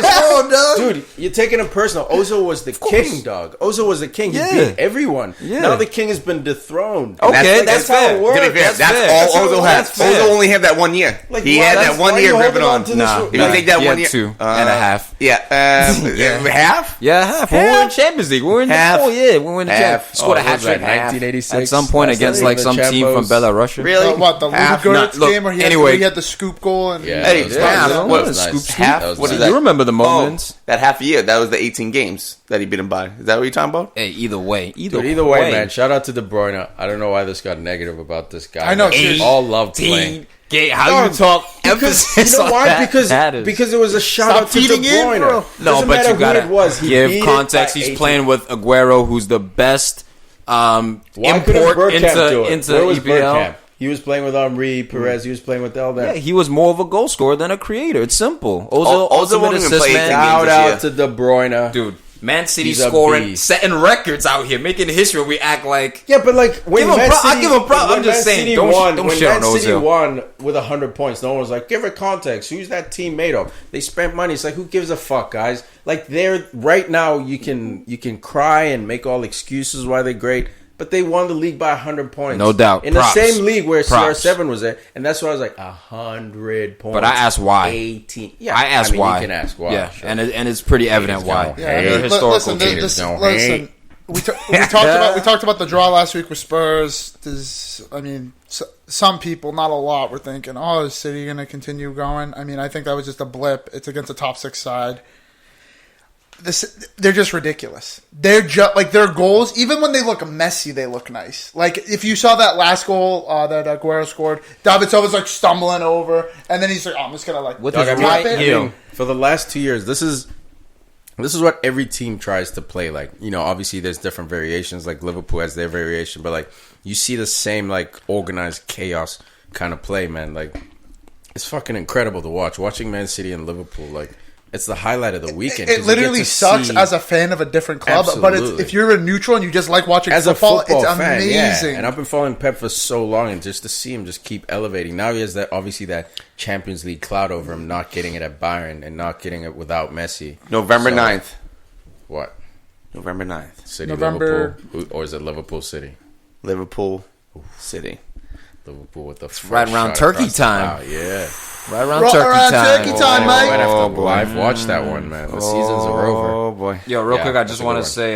Oh, no. dude. You're taking it personal. Ozil was the king, dog. Ozil was the king. He Yeah. beat everyone. Yeah. Now the king has been dethroned. Okay, That's how fair. it works. To be fair, That's that's fair. all That's how Ozil it had. works. Fair. Ozil only had that 1 year. Like, He why- had that's- that 1 why year you gripping holding on. on to this Nah, one? If you take that he 1 had year, 2 and a half. Yeah, half. Yeah, half. When we were in Champions League. We were in Half. the we were in the Half. Champions Scored a Oh, hat what was that, trick 1986? at some point That's against the like some team from Chambos. Belarus. Really? What, the Half? Ludogorets Look, game where he anyway. had the scoop goal? And Yeah, Hey, that was half. nice. What That was was scoop, nice. scoop? That was What is nice. that? You remember the moments? That half a year. That was the 18 games that he beat him by. Is that what you're talking about? Hey, either way. Dude, either way, man. Shout out to De Bruyne. I don't know why this got negative about this guy. I know, We seriously. all love playing. How you talk Because emphasis you know on why? that matters. Because it was a shout Stop out to De feeding in, Bruyne. bro. No, Doesn't but matter you who gotta it was. He give beat it context. by He's 18. playing with Aguero, who's the best Why couldn't import Bergkamp do it? into Where was EPL. Bergkamp? He was playing with Henri, Perez. He was playing with all Yeah, that. he was more of a goal scorer than a creator. It's simple. Ozil Ultimate won't even assist play man. games Shout this out year. to De Bruyne. Dude, Man City He's a scoring, beast. setting records out here, making history. We act like Yeah, but like when Give him Man pro- I City, give him props. when I'm just Man saying, City don't won, shit when on Man City Ozil. won with 100 points, no one was like, give it context. Who's that team made of? They spent money. It's like, who gives a fuck, guys? Like they're right now. You can cry and make all excuses why they're great, but but they won the league by 100 points. No doubt. In Props. the same league where Props. CR7 was there, and that's why I was like 100 points. But I asked why. 18. Yeah, I asked why. You can ask why. Yeah, sure. and it's pretty evident why. don't Yeah, They're historical teams. listen. We talked about the draw last week with Spurs. Some people, not a lot, were thinking, "Oh, is City going to continue going?" I mean, I think that was just a blip. It's against a top 6 side. They're just ridiculous. They're just like their goals. Even when they look messy, they look nice. Like if you saw that last goal that Aguero scored, David Silva's like stumbling over, and then he's like, "Oh, I'm just gonna like With tap his it." right I heel. mean, for the last 2 years, this is what every team tries to play. Like, you know, obviously there's different variations. Like Liverpool has their variation, but like you see the same like organized chaos kind of play, man. Like it's fucking incredible to watch. Watching Man City and Liverpool, like it's the highlight of the weekend. It 'cause you get literally to sucks see- as a fan of a different club, but Absolutely. if you're a neutral and you just like watching as football, a football it's fan, amazing. yeah. And I've been following Pep for so long, and just to see him just keep elevating. Now he has that obviously that Champions League cloud over him, not getting it at Bayern and not getting it without Messi. November So- 9th. What? November 9th. City, November- Liverpool, or is it Liverpool City? Liverpool City. Liverpool with the right first around shot turkey across the time. bow, yeah. Right around Right turkey around time. turkey time, mate. I might have Oh, to boy. live watch that one, man. The seasons are over. Oh boy. Yo, real Yeah, quick, I that's just a want good to say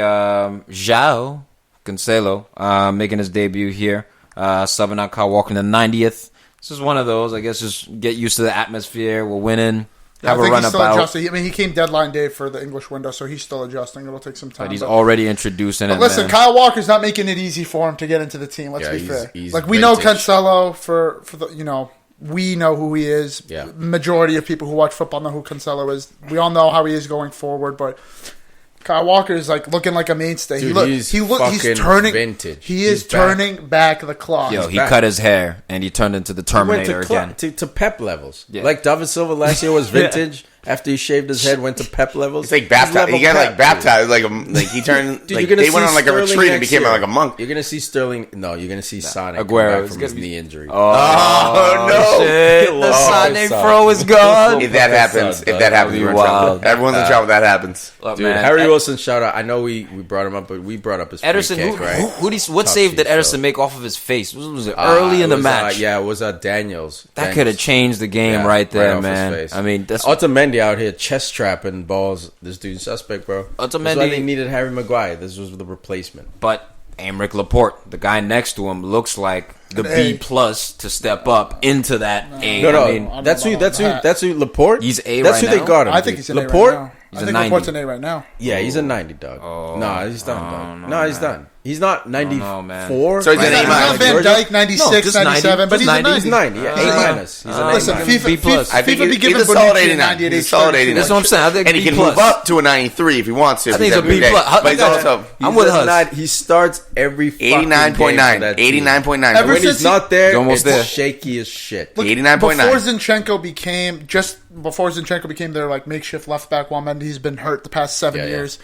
João Cancelo making his debut here, subbing out Kyle Walker in the 90th. This is one of those, I guess, just get used to the atmosphere. We're winning. I Have a think run he's still about. adjusting. I mean, he came deadline day for the English window, so he's still adjusting. It'll take some time. But he's already introducing it. listen, man. Kyle Walker's not making it easy for him to get into the team. Let's Yeah, be he's- fair. he's Like we know vintage. Cancelo for the we know who he is. Yeah. Majority of people who watch football know who Cancelo is. We all know how he is going forward, but Kyle Walker is like looking like a mainstay. Dude, he's fucking turning vintage. He is He's back. turning back the clock. Yo, he back. cut his hair and he turned into the He went Terminator again. to Pep levels. Yeah. Like David Silva last year was vintage. After he shaved his head, went to Pep levels. It's like He's baptized. level He got Pep, like baptized. Like he turned. Dude, like you're gonna they went see on like a Sterling retreat and next became year. like a monk. You're gonna see Sterling. No, you're gonna see Sonic Aguero come back is from gonna his be- knee injury. Oh, no. Shit, the Oh, Sane it's Fro is gone. If that happens, That'd we're be in wild. trouble. Everyone's in trouble if that happens. Look, Dude, man, Harry Wilson, shout out. I know we brought him up, but we brought up his free Ederson, kick, right? what Top save did sheet, Ederson so. make off of his face? Was it early in It the was, match? yeah, it was Daniels. That could have changed the game right there, off his man. face. I mean, that's Otamendi out here chest trapping balls. This dude's suspect, bro. That's why Otamendi- they needed Harry Maguire. This was the replacement. but Aymeric Laporte, the guy next to him, looks like the An A. B plus to step up into that A. No, I mean, that's who. That's who. Laporte. He's A That's right who they now? got him. I think dude. he's an A Laporte. right now. He's I a think 90. Laporte's an A right now. Yeah, he's a 90, dog. Nah, he's done, dog. No, he's done. He's not 94. So he's an He's A not minus. Van Dyke, 96, just 97, but 90, he's a 90. He's 90. Yeah, A minus. He's an A Listen, minus. FIFA, B plus. I think FIFA be he's giving a solid Bonucci a 89. 90 at He's age a solid 32. 89. That's what I'm saying. I think And he B can plus. move up to a 93 if he wants to. I think he's a B every plus. day. But he's also I'm with Hus. He starts every fucking 89.9. game for that team. 89.9. Ever When since he's not there, He's almost it's there. shaky as shit. Look, 89.9. Before Zinchenko became their like makeshift left back while Mendy's been hurt the past 7 Yeah, yeah. years.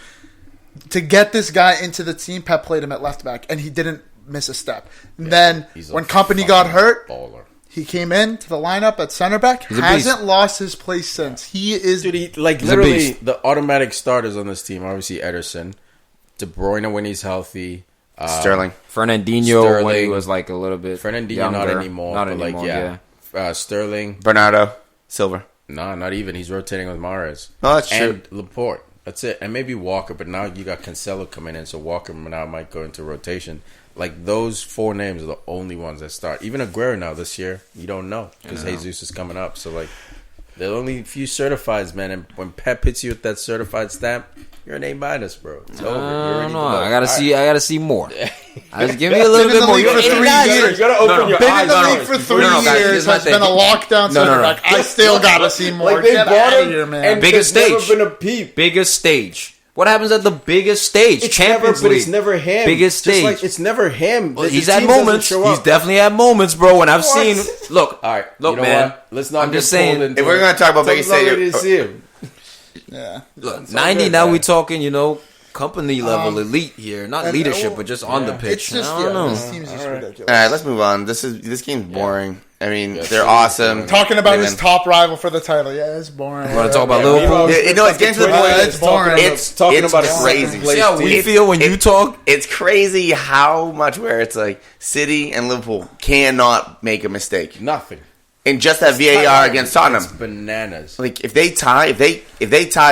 To get this guy into the team, Pep played him at left back, and he didn't miss a step. And then He's a when Company got fucking hurt, baller. he came in to the lineup at center back. He's a Hasn't lost his place since. He is. Dude, a literally beast. the automatic starters on this team. Obviously, Ederson, De Bruyne when he's healthy, Sterling. Fernandinho when he Sterling. was like a little bit Fernandinho younger. not anymore. Not but anymore, like Sterling. Bernardo Silva. Nah, not even. He's rotating with Mahrez. Oh, that's true. And Laporte. That's it. And maybe Walker, but now you got Cancelo coming in, so Walker now might go into rotation. Like, those four names are the only ones that start. Even Aguero now this year, you don't know because Jesus is coming up. So, like, there are only a few certifieds, man. And when Pep hits you with that certified stamp, you're an A minus, bro. It's over. You're already No, below. I gotta All see. I gotta see more. I just give me a little Been in bit the more. league You're for 3 89. years. You gotta open your Been eyes. in the on league it. for 3 guys, years. here's my Has been a thing. lockdown No, no, center no. back. I still gotta see more. Like, they Get bought out of him, here, man. and Biggest there's never stage. been a peep. Biggest stage. What happens at the biggest stage? It's Champions never, but League. it's never him. Biggest Just stage. like, it's never him. Well, The he's team had doesn't moments. show He's up. definitely had moments, bro. When I've What? seen, look, All right, look, you know man. what? Let's not I'm get just saying. pulled into If we're it. gonna talk about biggest Sometimes I stage, didn't see him. Yeah. Look, It's all 90 good, now man. we talking, company level elite here. Not and- leadership, but just on the pitch. It's just I don't know. this team's just ridiculous. All right, let's move on. This game's boring. I mean, they're awesome. Talking about They his win. top rival for the title. Yeah, it's boring. Want to talk about Liverpool? It's getting to the point. It's boring. It's talking about a crazy. place See how we It's- feel when you talk? It's crazy how much where it's like City and Liverpool cannot make a mistake. Nothing. And just that VAR against Tottenham. It's bananas. Like if they tie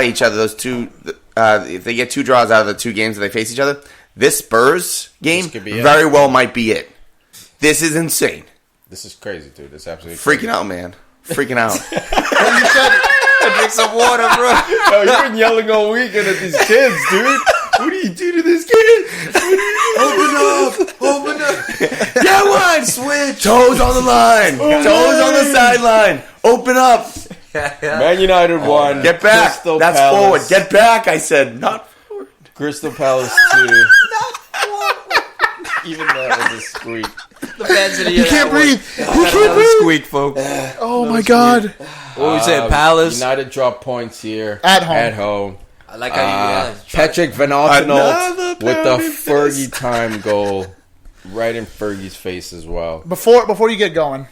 each other, those two, if they get 2 draws out of the 2 games that they face each other, this Spurs game could be it. very well might be it. This is insane. This is crazy, dude. It's absolutely Freaking out, man. Freaking out. Well, you said Drink some water, bro. Yo, you've been yelling all weekend at these kids, dude. What do you do to this kid? Open up. Get one. Switch. Toes on the line. Toes on the sideline. Open up. Man United won. Get back. Crystal That's Palace. forward. Get back, I said. Not forward. Crystal Palace 2. Even that was a squeak. you can't breathe. You can't Another breathe. squeak, folks. Oh my god. What we said, Palace. United drop points here. At home. At home. I like how you Patrick Van Another Altenholt with the penalty Fergie time goal. Right in Fergie's face as well. Before you get going,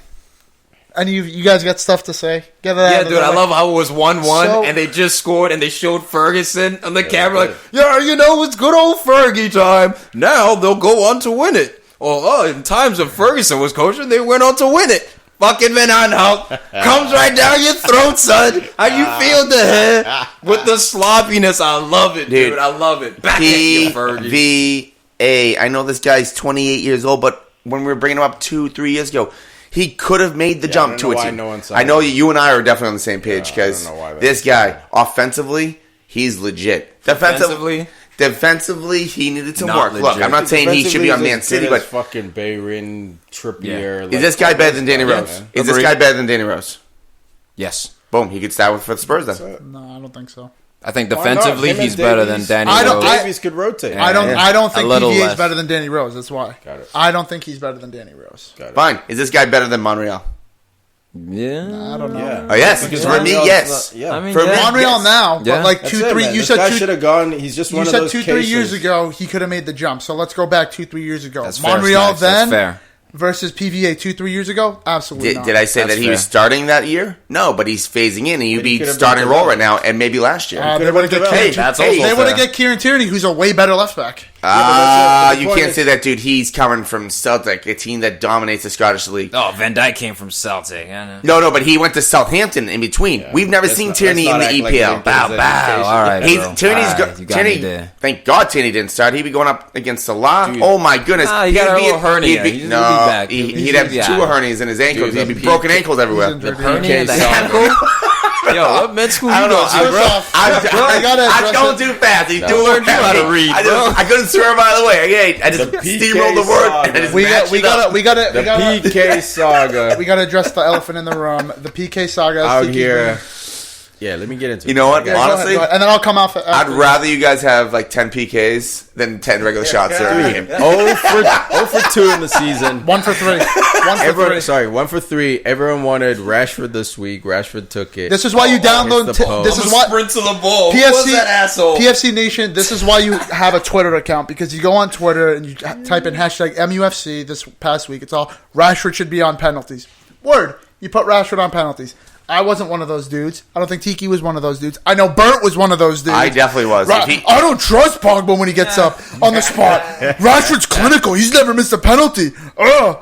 and you guys got stuff to say? Get it out Yeah, of the dude, I way. love how it was 1-1, So- and they just scored, and they showed Ferguson on the camera like, they yeah, you know, it's good old Fergie time. Now they'll go on to win it. Oh, in times of Ferguson was coaching, they went on to win it. Fucking Van Aanholt comes right down your throat, son. How you feel the head with the sloppiness? I love it, dude. I love it. Back at you, Fergie. PVA. I know this guy's 28 years old, but when we were bringing him up 2-3 years ago, he could have made the I jump don't to know a why team. no one saw I know it. you and I are definitely on the same page I because don't know why that this is. guy, offensively, he's legit. Defensively, he needed some Not work. Look, legit. I'm not saying he should be on Man City, but fucking Bayern, Trippier. is this guy better than Danny Yeah, Rose? man. Is this Agreed. guy better than Danny Rose? Yes. Boom, he could start with for the Spurs then. No, I don't think so. I think Why not? defensively, Him and he's better than Davies- Danny I don't- Rose. Davies could rotate. I don't think A little PVA is less. better than Danny Rose. That's why. Got it. I don't think he's better than Danny Rose. Got it. Fine. Is this guy better than Monreal? Yeah. I don't know. Yeah. Oh, yes. Because For me, Monreal's yes. not- yeah. I mean, For me, yeah. Monreal Yes. now, Yeah. but like That's 2-3. it, man. You This guy said should have gone. He's just one You of said those 2-3 years cases. ago he could have made the jump. So let's go back 2-3 years ago. That's fair, Monreal Snipes. That's then fair. versus PVA 2-3 years ago. Absolutely not. Did I say That's that he fair. was starting that year? No, but he's phasing in, and he'd But he be could have starting been role right developed. now, and maybe last year. They could've would have been get developed. Kieran. That's also They would have fair. get Kieran Tierney, who's a way better left back. but the You point can't is- say that, dude. He's coming from Celtic, a team that dominates the Scottish League. Oh, Van Dijk came from Celtic. I know. No, but he went to Southampton in between. We've never seen Tierney in the act like EPL. he didn't get his education. All right, He's bro. Tierney's All go- right, you got me Tierney. there. Thank God Tierney didn't start. He'd be going up against Salah. Dude. Oh my goodness! Nah, he got a He'd be- little hernia. he'd be- He'll be no, back. he'd have He'll be 2 out. hernias in his ankles. Dude, He'd be the broken ankles everywhere. injured. The hernia, the PK ankle. Yo, what med school I don't you know. go to, I'm, bro? I gotta I'm address going it. too fast. He's No. doing Learned you how to read, bro. I couldn't swear by the way. I just The PK steamrolled the word. saga. And I just We matched it up. The PK saga We gotta address the elephant in the room. The PK saga is out sticky here. green. Yeah, let me get into it. You know what? Yeah, go ahead, Honestly, go ahead. And then I'll come out for. I'd rather you guys have like 10 PKs than 10 regular shots during the game. 0 for 2 in the season. 1 for 3. 1 for 3. 1 for 3. Everyone wanted Rashford this week. Rashford took it. This is why you download. It's the post. This is why sprint to the ball. PFC Who was that asshole? PFC Nation. This is why you have a Twitter account, because you go on Twitter and you type in hashtag MUFC. This past week, it's all Rashford should be on penalties. Word, you put Rashford on penalties. I wasn't one of those dudes. I don't think Tiki was one of those dudes. I know Bert was one of those dudes. I definitely was. Ra- I don't trust Pogba when he gets up on the spot. Rashford's clinical. He's never missed a penalty. Ugh.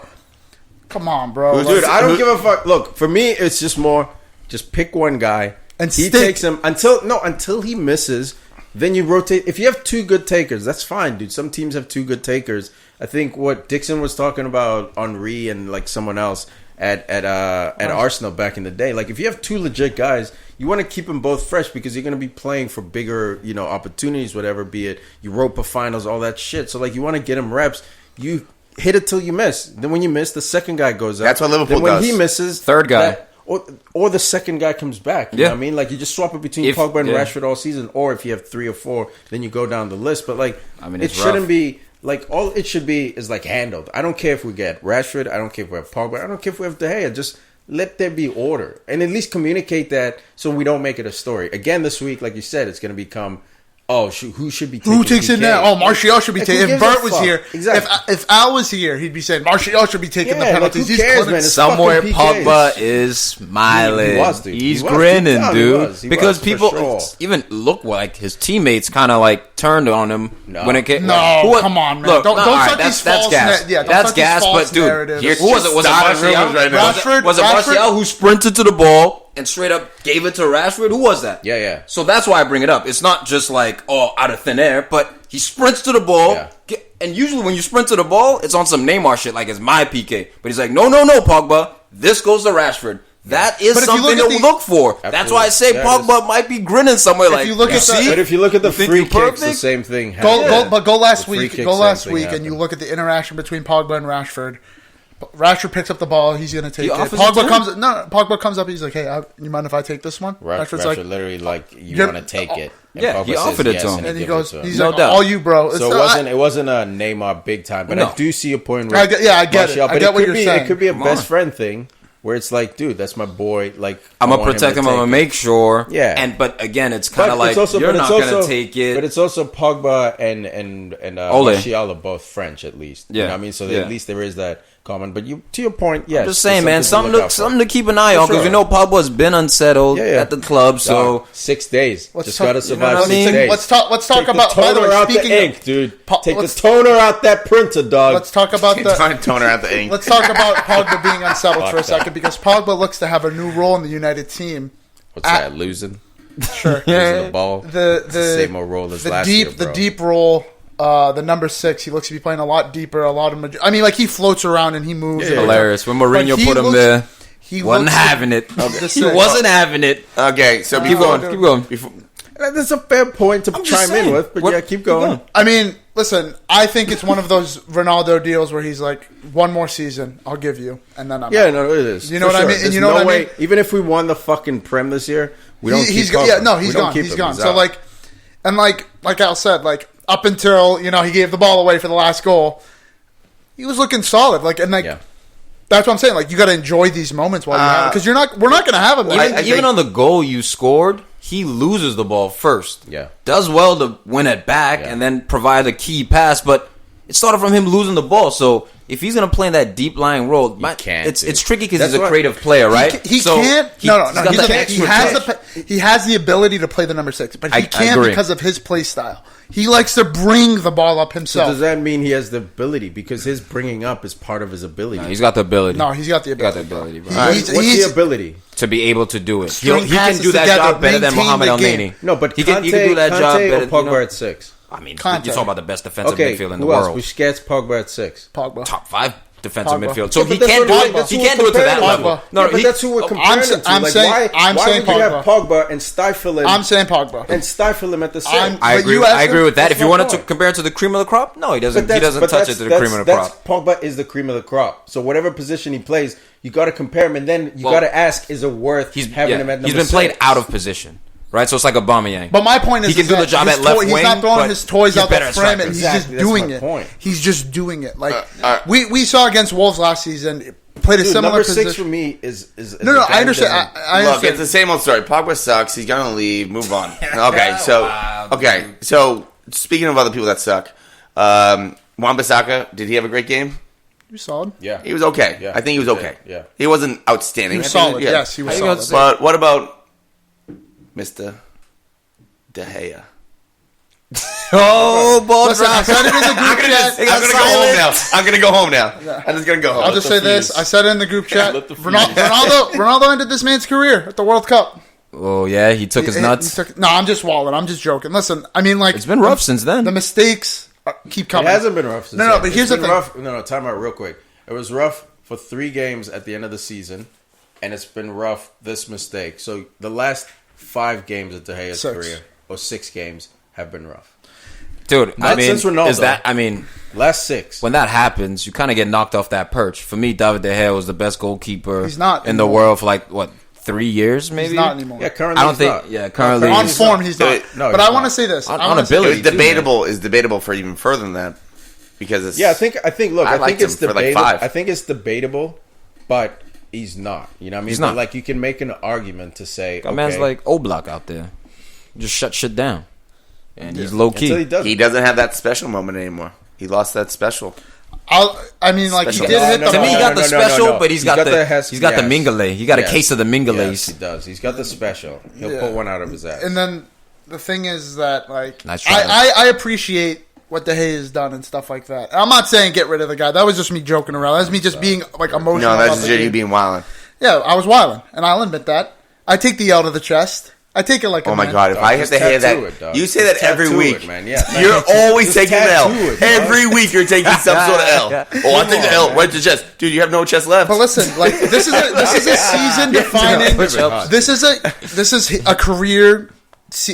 Come on, bro. Dude, I don't give a fuck. Look, for me, it's just more. Just pick one guy And he stick. takes him until he misses. Then you rotate. If you have 2 good takers, that's fine, dude. Some teams have 2 good takers. I think what Dixon was talking about, Henry and like someone else at Arsenal back in the day. Like if you have 2 legit guys, you want to keep them both fresh because you're going to be playing for bigger, opportunities, whatever. Be it Europa finals, all that shit. So like you want to get them reps. You hit it till you miss. Then when you miss, the second guy goes up. That's what Liverpool Then when does. he misses, Third guy. or the second guy comes back. You know what I mean? Like you just swap it between Pogba and Rashford all season. Or if you have 3 or 4, then you go down the list. But like, I mean, it it's shouldn't rough. be like all it should be is like handled. I don't care if we get Rashford. I don't care if we have Pogba. I don't care if we have De Gea. Just let there be order and at least communicate that so we don't make it a story. Again, this week, like you said, it's going to become Oh, who should be taking Who takes it PK? now? Oh, Martial should be Like, who taking. If gives a Bert was fuck? here, Exactly. if Al was here, he'd be saying Martial should be taking the Yeah, like, penalties. who He's cares, clipping- man? It's Somewhere fucking PKs. Pogba is smiling. He was, dude. He's He was. grinning, Deep down, he dude. was. He Because was, for people sure. even look like his teammates kind of like turned on him when it came. No, come on, man. Don't suck these false gas. don't That's suck these gas. false But dude, narratives. You're who was it? Was it starting Martial? rumors right now. Was it Martial who sprinted to the ball and straight up gave it to Rashford? Who was that? Yeah. So that's why I bring it up. It's not just like, out of thin air, but he sprints to the ball. Yeah. And usually when you sprint to the ball, it's on some Neymar shit, like it's my PK. But he's like, no, Pogba. This goes to Rashford. That is But if you something look to at look for. Absolutely. That's why I say Yeah, Pogba might be grinning somewhere. Like, you look at see? But if you look at the think free you're kicks, the perfect? same thing Go last The free week. kick, Go same last thing week, and happened. you look at the interaction between Pogba and Rashford. Rashford picks up the ball. He's going to take He it. offers it to him? Pogba comes up. He's like, "Hey, you mind if I take this one?" Rashford's like, literally like, you You're- want to take it. And Yeah, Pogba he says offered it yes, to him. and he gives goes, it to him. "He's No like, doubt. all you, bro." So it wasn't a Neymar big time, but No. I do see a point. I get it. I get But what you're saying. It could be a Come best on. friend thing where it's like, dude, that's my boy. Like, I'm I gonna want protect him. to I'm take gonna it. make sure. Yeah. But again, it's kind of But like it's also- you're but not it's gonna also- take it. But it's also Pogba and Ole. Martial are both French, at least. You Yeah. know what I mean? So Yeah. at least there is that common. But to your point, yes. I'm just saying, man, it's something look to out for. something to keep an eye on because sure. we know Pogba's been unsettled Yeah, yeah. at the club. So Dog, 6 days. Let's Just talk- gotta you know survive what I 6 mean? days. Let's talk Take about. the By the toner way, out the speaking ink, of, dude. Take the let's- toner out that printer, dog. let's talk about the. Toner out the ink. Let's talk about Pogba being unsettled for a Fuck that. second because Pogba looks to have a new role in the United team. What's that? Losing? Sure. Losing the ball? The It's the same old role as the last deep year, bro. the deep role. The number 6, he looks to be playing a lot deeper, a lot of. I mean, like he floats around and he moves. Yeah. hilarious when But Mourinho he put him looks- there. He Wasn't looks- having it. The He six. wasn't having it. Okay, so Keep before, going. Keep going. before That's a fair point to I'm just chime in saying. with, but What- yeah, keep going. I mean, listen, I think it's one of those Ronaldo deals where he's like, one more season, I'll give you, and then I'm Yeah, out. no, it is. You know For what I sure. mean? And There's you know no what I way, mean? even if we won the fucking Prem this year, we don't He's keep gone. Pogba. Yeah, no, he's We don't gone. keep He's him. gone. He's So out. like Al said, like up until he gave the ball away for the last goal, he was looking solid. Yeah. That's what I'm saying. Like you got to enjoy these moments while you have it because we're not going to have them. Even on the goal you scored, he loses the ball first. Yeah. Does well to win it back Yeah. and then provide a key pass, but it started from him losing the ball. So if he's gonna play in that deep lying role, can't, it's dude. tricky because That's he's a what- creative player, right? He So can't. he's No. got He that has extra touch. he has the ability to play the number 6, but he I can't agree. because of his play style. He likes to bring the ball up So himself. does that mean he has the ability? Because his bringing up is part of his ability. No, he's got the ability. No, he's got the He got the ability. ability, bro. He's- What's he's- the ability? To be able to do it. String He can passes do that together, job better than maintain Mohamed the Al game. Nani. No, but he can do that job Kante better. or Pogba at 6. I mean, Kante. you're talking about the best defensive Okay, midfield in the who else? world. Busquets, Pogba at 6. Pogba. Top 5 defensive Pogba. midfield. So Yeah, he but that's can't what- do it. that's He what can't we're do it to that comparing level. him to. No, Yeah, but that's who we're comparing him to. I'm Like, saying- why, I'm why saying would you have Pogba. Pogba and stifle him I'm saying Pogba. and stifle him at the 6? I But agree. you asked I agree him- with that. that's If you my wanted to point. compare it to the cream of the crop, no, he doesn't. He doesn't but touch it to the cream of the crop. Pogba is the cream of the crop. So whatever position he plays, you got to compare him, and then you Well, got to ask: is it worth having him at number He's been 6? played out of position, right? So it's like Aubameyang. But my point is, He can is do the that job his at left He's wing, not throwing but his toys he's out better the at frame, striker. and he's Exactly, just that's doing my it. point. He's just doing it. Like we saw against Wolves last season, played a Dude, similar number position. 6 for me is No, a guy I who understand. doesn't- I Look, understand. it's the same old story. Pogba sucks. He's gonna leave. Move on. Okay, so Wow, so speaking of other people that suck, Wan-Bissaka, did he have a great game? You're solid. Yeah, He was okay. Yeah, I think he was he okay. did, yeah. He wasn't outstanding. He was I think solid. yeah. Yes, he was How you solid. gonna say- But what about Mr. De Gea? Oh, ball Listen, I said it in the group chat. I'm gonna go home now. I'm gonna go home now. I'm just gonna go home. I'll just say this. I said it in the group chat. Let the fuse. Ronaldo ended this man's career at the World Cup. Oh yeah, he took his nuts. No, I'm just walling. I'm just joking. Listen, I mean, like It's been rough since then. The mistakes keep It coming. hasn't been rough. Since No, then. but It's here's the been thing. Rough. No, time out real quick. It was rough for 3 games at the end of the season, and it's been rough this mistake. So the last 5 games of De Gea's 6. career, or 6 games, have been rough. Dude, Not I mean, since Ronaldo. is that? I mean, Last 6. when that happens, you kind of get knocked off that perch. For me, David De Gea was the best goalkeeper He's not in the anymore. world for like what 3 years, maybe. He's not anymore. Yeah, currently I don't he's think. not. Yeah, currently. On he's form, not. he's not. No, but he's I want to not. say this. On I wanna say It ability. was debatable. Is debatable for even further than that because it's Yeah, I think. Look, I I, liked think it's him for, like, debatable. 5. I think it's debatable, but he's not. You know what I mean? He's But, not. like you can make an argument to say, Got man's okay, like Oblak out there, just shut shit down. and he's low key. He doesn't have that special moment anymore. He lost that special. I mean, like, Special. he did hit the To me, he ball. got the special, but he's got the yes. Mingale. He got a case of the Mingales. Yes, he does. He's got the special. He'll pull one out of his ass. And then the thing is that, like, Nice try. I appreciate what De Gea has done and stuff like that. I'm not saying get rid of the guy. That was just me joking around. That was me just being, like, emotional. No, about that's the just you game. being wildin'. Yeah, I was wilding, and I'll admit that. I take the L to the chest. I take it like a Oh my man. god! If I have to hear that, you say that every week. Man. Yeah. You're always taking an L. tattoo it, Every week you're taking some sort of L. Oh, I take the L right to the chest, dude. You have no chest left. But listen, like, this is a season defining. This is a career.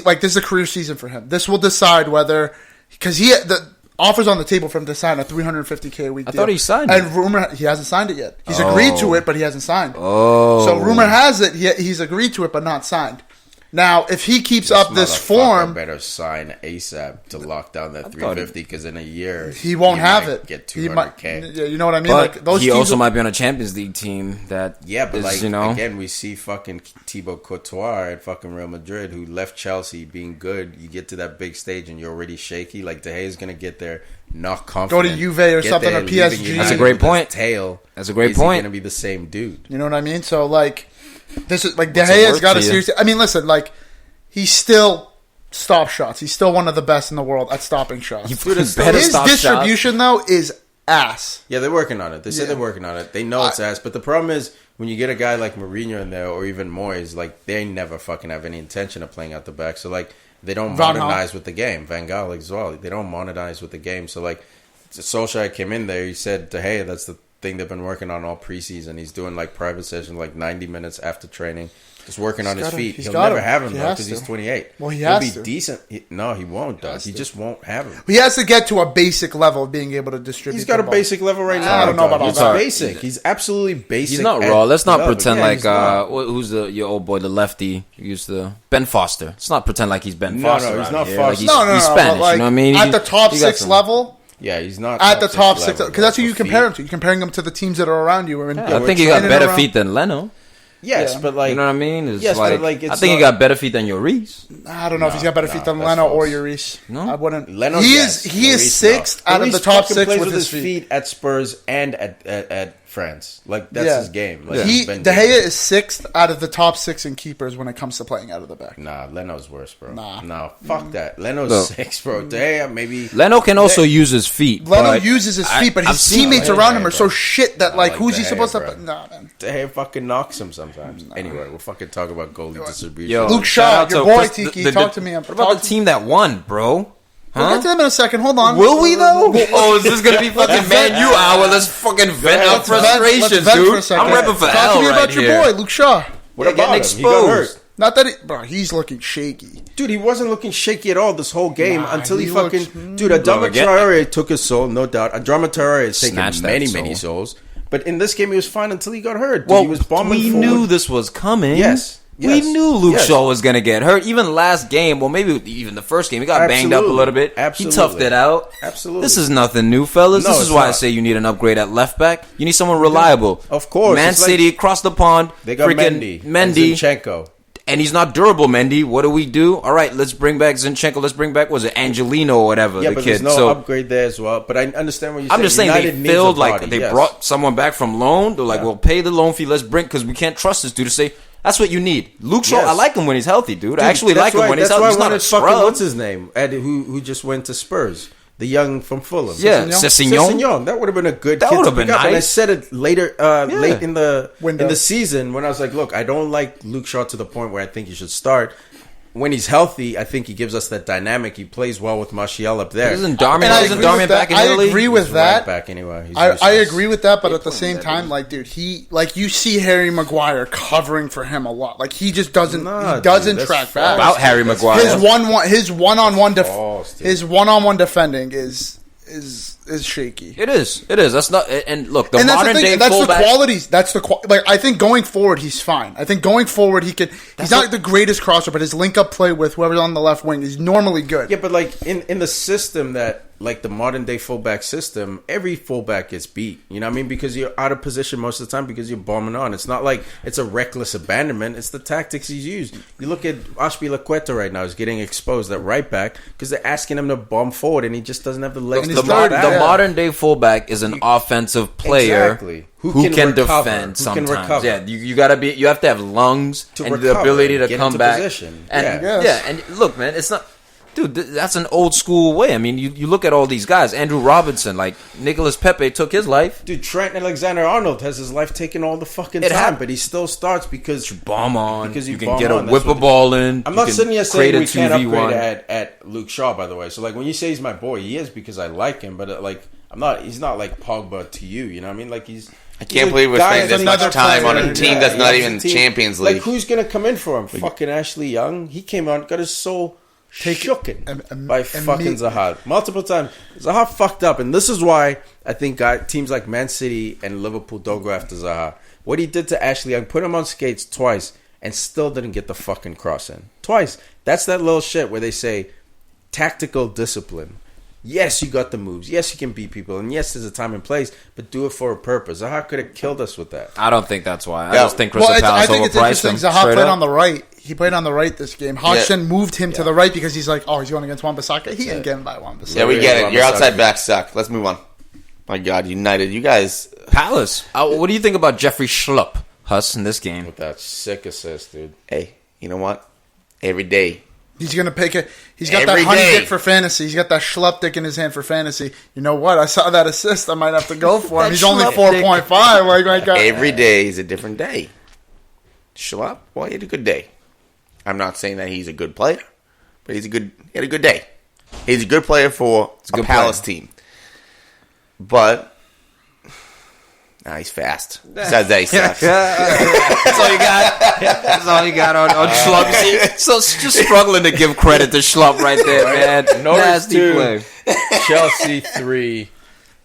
Like, this is a career season for him. This will decide whether, because the offers on the table for him to sign a $350K a week. I thought he signed and it. rumor he hasn't signed it yet. He's agreed to it, but he hasn't signed. Oh, So rumor has it he's agreed to it, but not signed. Now, if he keeps up this motherfucker form, better sign ASAP to lock down that 350 because in a year he won't have might it. Get He might, 200K. yeah, you know what I mean? but Like, those he teams also will- might be on a Champions League team that Yeah, but is, like, you know, again, we see fucking Thibaut Courtois at fucking Real Madrid who left Chelsea being good. You get to that big stage and you're already shaky. Like, De Gea is gonna get there, not confident. Go to Juve or Get something, there, or leaving PSG. United That's a great with his point. Tail. That's a great Is he point. gonna be the same dude? You know what I mean? So, like, this is like De What's it Gea's worth got to a you? serious. I mean, listen, like, he still stops shots. He's still one of the best in the world at stopping shots. you it's better His stop shots. distribution though is ass. Yeah, they're working on it. They said Yeah. they're working on it. They know it's ass, but the problem is when you get a guy like Mourinho in there or even Moyes, like, they never fucking have any intention of playing out the back. So, like, they don't Van Gaal. modernize with the game. Van Gaal as well. They don't modernize with the game. So, like, Solskjaer came in there. He said, "Hey, that's the thing they've been working on all preseason." He's doing like private sessions, like 90 minutes after training, just working on his feet. He'll never have him though because he's 28. Well, he He'll has be to. decent. No, he won't. Dog. He just won't have him. He has to get to a basic level of being able to distribute. He's got the a ball. basic level right now. I don't know about all He's that. basic. He's absolutely basic. He's not at raw. Let's not developing. pretend Yeah, like he's not. who's your old boy, the lefty who used to Ben Foster. Let's not pretend like he's Ben No, Foster. no, he's around not here. Foster. Like, he's, No, he's but, Spanish. like, You know what I mean? At the top he got 6 some- level, Yeah, he's not at the top six six, level, because that's who for you compare feet. him to. You're comparing him to the teams that are around you. I think he got in and better around- feet than Leno. Yes, Yeah. but like You know what I mean? It's Yes, but, like, like, I it's think he not- got better feet than Lloris. I don't know if he's got better feet than that's Leno or false. Lloris. No? I wouldn't. Leno, he yes. is he Lloris, is sixth no. out of Lloris the top fucking 6 plays with his feet. at Spurs and at France. Like that's Yeah. his game. Like, He he's been De doing Gea it. is 6th out of the top 6 in keepers when it comes to playing out of the back. Nah, Leno's worse, bro. Nah. No, fuck that. Leno's No. 6, bro. De Gea maybe. Leno can also use his feet. Leno but uses his feet, but I've his seen teammates De Gea, around him are bro. so shit that, like, like who's De he Gea, supposed bro. to? Nah, man. De Gea fucking knocks him sometimes. Anyway, we'll fucking talk about goalie distribution. Yo, Luke shout Shaw, out your to boy, Chris- Tiki, talk to me. What about the team that won, bro? We'll Huh? get to them in a second. Hold on. Will we though? Oh, is this gonna be fucking Man U hour? Let's fucking vent our Let's vent frustrations, for a dude. second. I'm repping for Talk L to me right about your here. boy, Luke Shaw. What Yeah, about getting him? He got hurt. exposed. Not that bro, he's looking shaky. Dude, he wasn't looking shaky at all this whole game Nah, until he he fucking... looks- Dude, Adama again- Traore took his soul, no doubt. Adama Traore has taken Snatched that many, soul. many souls. But in this game, he was fine until he got hurt. Dude, Well, he was bombing we forward. knew this was coming. Yes. We Yes. knew Luke Yes. Shaw was going to get hurt. Even last game, well, maybe even the first game, he got banged up a Absolutely. little bit. Absolutely. He toughed it out. Absolutely. This is nothing new, fellas. No, This is it's why I not. say you need an upgrade at left back. You need someone reliable. Of course. Man It's like- City, across the pond. They got freaking Mendy. And Zinchenko. And he's not durable, Mendy. What do? All right, let's bring back Zinchenko. Let's bring back, was it Angelino or whatever, Yeah, the but kid. there's no So upgrade there as well. But I understand what you're saying. I'm just saying United they needs a filled, like, body, they yes. brought someone back from loan. They're like, Yeah. we'll pay the loan fee. Let's bring, because we can't trust this dude to say, that's what you need. Luke Shaw, Yes. I like him when he's healthy, dude. I Dude, actually that's like him why- when he's that's healthy. why He's I not a wanted fucking, scrub. what's his name? Who just went to Spurs. The young from Fulham. Yeah, Cessignon? Cessignon. That would have been a good That kid would to have been pick up. And I nice. said it later, late in the Window. season when I was like, look, I don't like Luke Shaw to the point where I think he should start. When he's healthy, I think he gives us that dynamic. He plays well with Martial up there. Isn't Darmian, And I isn't agree with Darmian that. back in I Italy? agree with He's that. right back anyway. He's I useless. agree with that, but at the same time, like, dude, you see Harry Maguire covering for him a lot. Like, he just doesn't Nah, he doesn't dude, track that's back. About Harry Maguire. His one-on-one false, dude. his one-on-one defending is is shaky. It is. That's not. And look, the And that's modern the thing. day That's fullback. the qualities. That's the like. I think going forward, he's fine. I think going forward, he could. He's not the greatest crosser, but his link up play with whoever's on the left wing is normally good. Yeah, but like in the system that like the modern day fullback system, every fullback gets beat. You know what I mean? Because you're out of position most of the time because you're bombing on. It's not like it's a reckless abandonment. It's the tactics he's used. You look at Ashby Laqueta right now; he's getting exposed at right back because they're asking him to bomb forward, and he just doesn't have the legs. And to he's do third, that. The modern day fullback is an offensive player Exactly. who Who can recover, defend who sometimes. can recover. Yeah, you gotta be. You have to have lungs To and the recover, ability to get come into back. position. And Yeah. and look, man, it's not. Dude, that's an old school way. I mean, you look at all these guys. Andrew Robinson, like Nicolas Pepe, took his life. Dude, Trent Alexander-Arnold has his life taken all the fucking It time, happened. but he still starts because Bomb on. Because you you can bomb get on, a that's whip a what- ball in. I'm You not can sitting here create saying a we can't 2v1. upgrade at Luke Shaw, by the way. So like when you say he's my boy, he is because I like him. But like I'm not. He's not like Pogba to you. You know what I mean? Like I can't believe we're spending this much time on a team that's not even Champions League. Like who's gonna come in for him? Fucking Ashley Young. He came on, got his soul shooken by fucking Zaha multiple times. Zaha fucked up, and this is why I think teams like Man City and Liverpool don't go after Zaha. What he did to Ashley Young, put him on skates twice, and still didn't get the fucking cross in. Twice. That's that little shit where they say tactical discipline. Yes, you got the moves. Yes, you can beat people. And yes, there's a time and place, but do it for a purpose. Zaha could have killed us with that. I don't think that's why. I Yeah. just think Crystal I Palace think it's overpriced interesting. him. Zaha straight played up. on the right. He played on the right this game. Hodgson moved him to the right because he's like, oh, he's going against Wan-Bissaka. He ain't getting by Wan-Bissaka. Yeah, we get it. Your Wan-Bissaka. outside backs suck. Let's move on. My God, United. You guys. Palace. What do you think about Jeffrey Schlupp, Huss, in this game? With that sick assist, dude. Hey, you know what? Every day. He's going to pick it. He's got Every that honey day. dick for fantasy. He's got that schlup dick in his hand for fantasy. You know what? I saw that assist. I might have to go for him. That He's only schlup 4.5. Like, my God. Every day is a different day. Schlupp, well, he had a good day. I'm not saying that he's a good player, but he had a good day. He's a good player for a good Palace player. team. But he's fast. Besides that, he sucks. That's all you got. That's all you got on Schlupp. See, so just struggling to give credit to Schlupp right there, man. Norwich Nasty 2, play. Chelsea 3.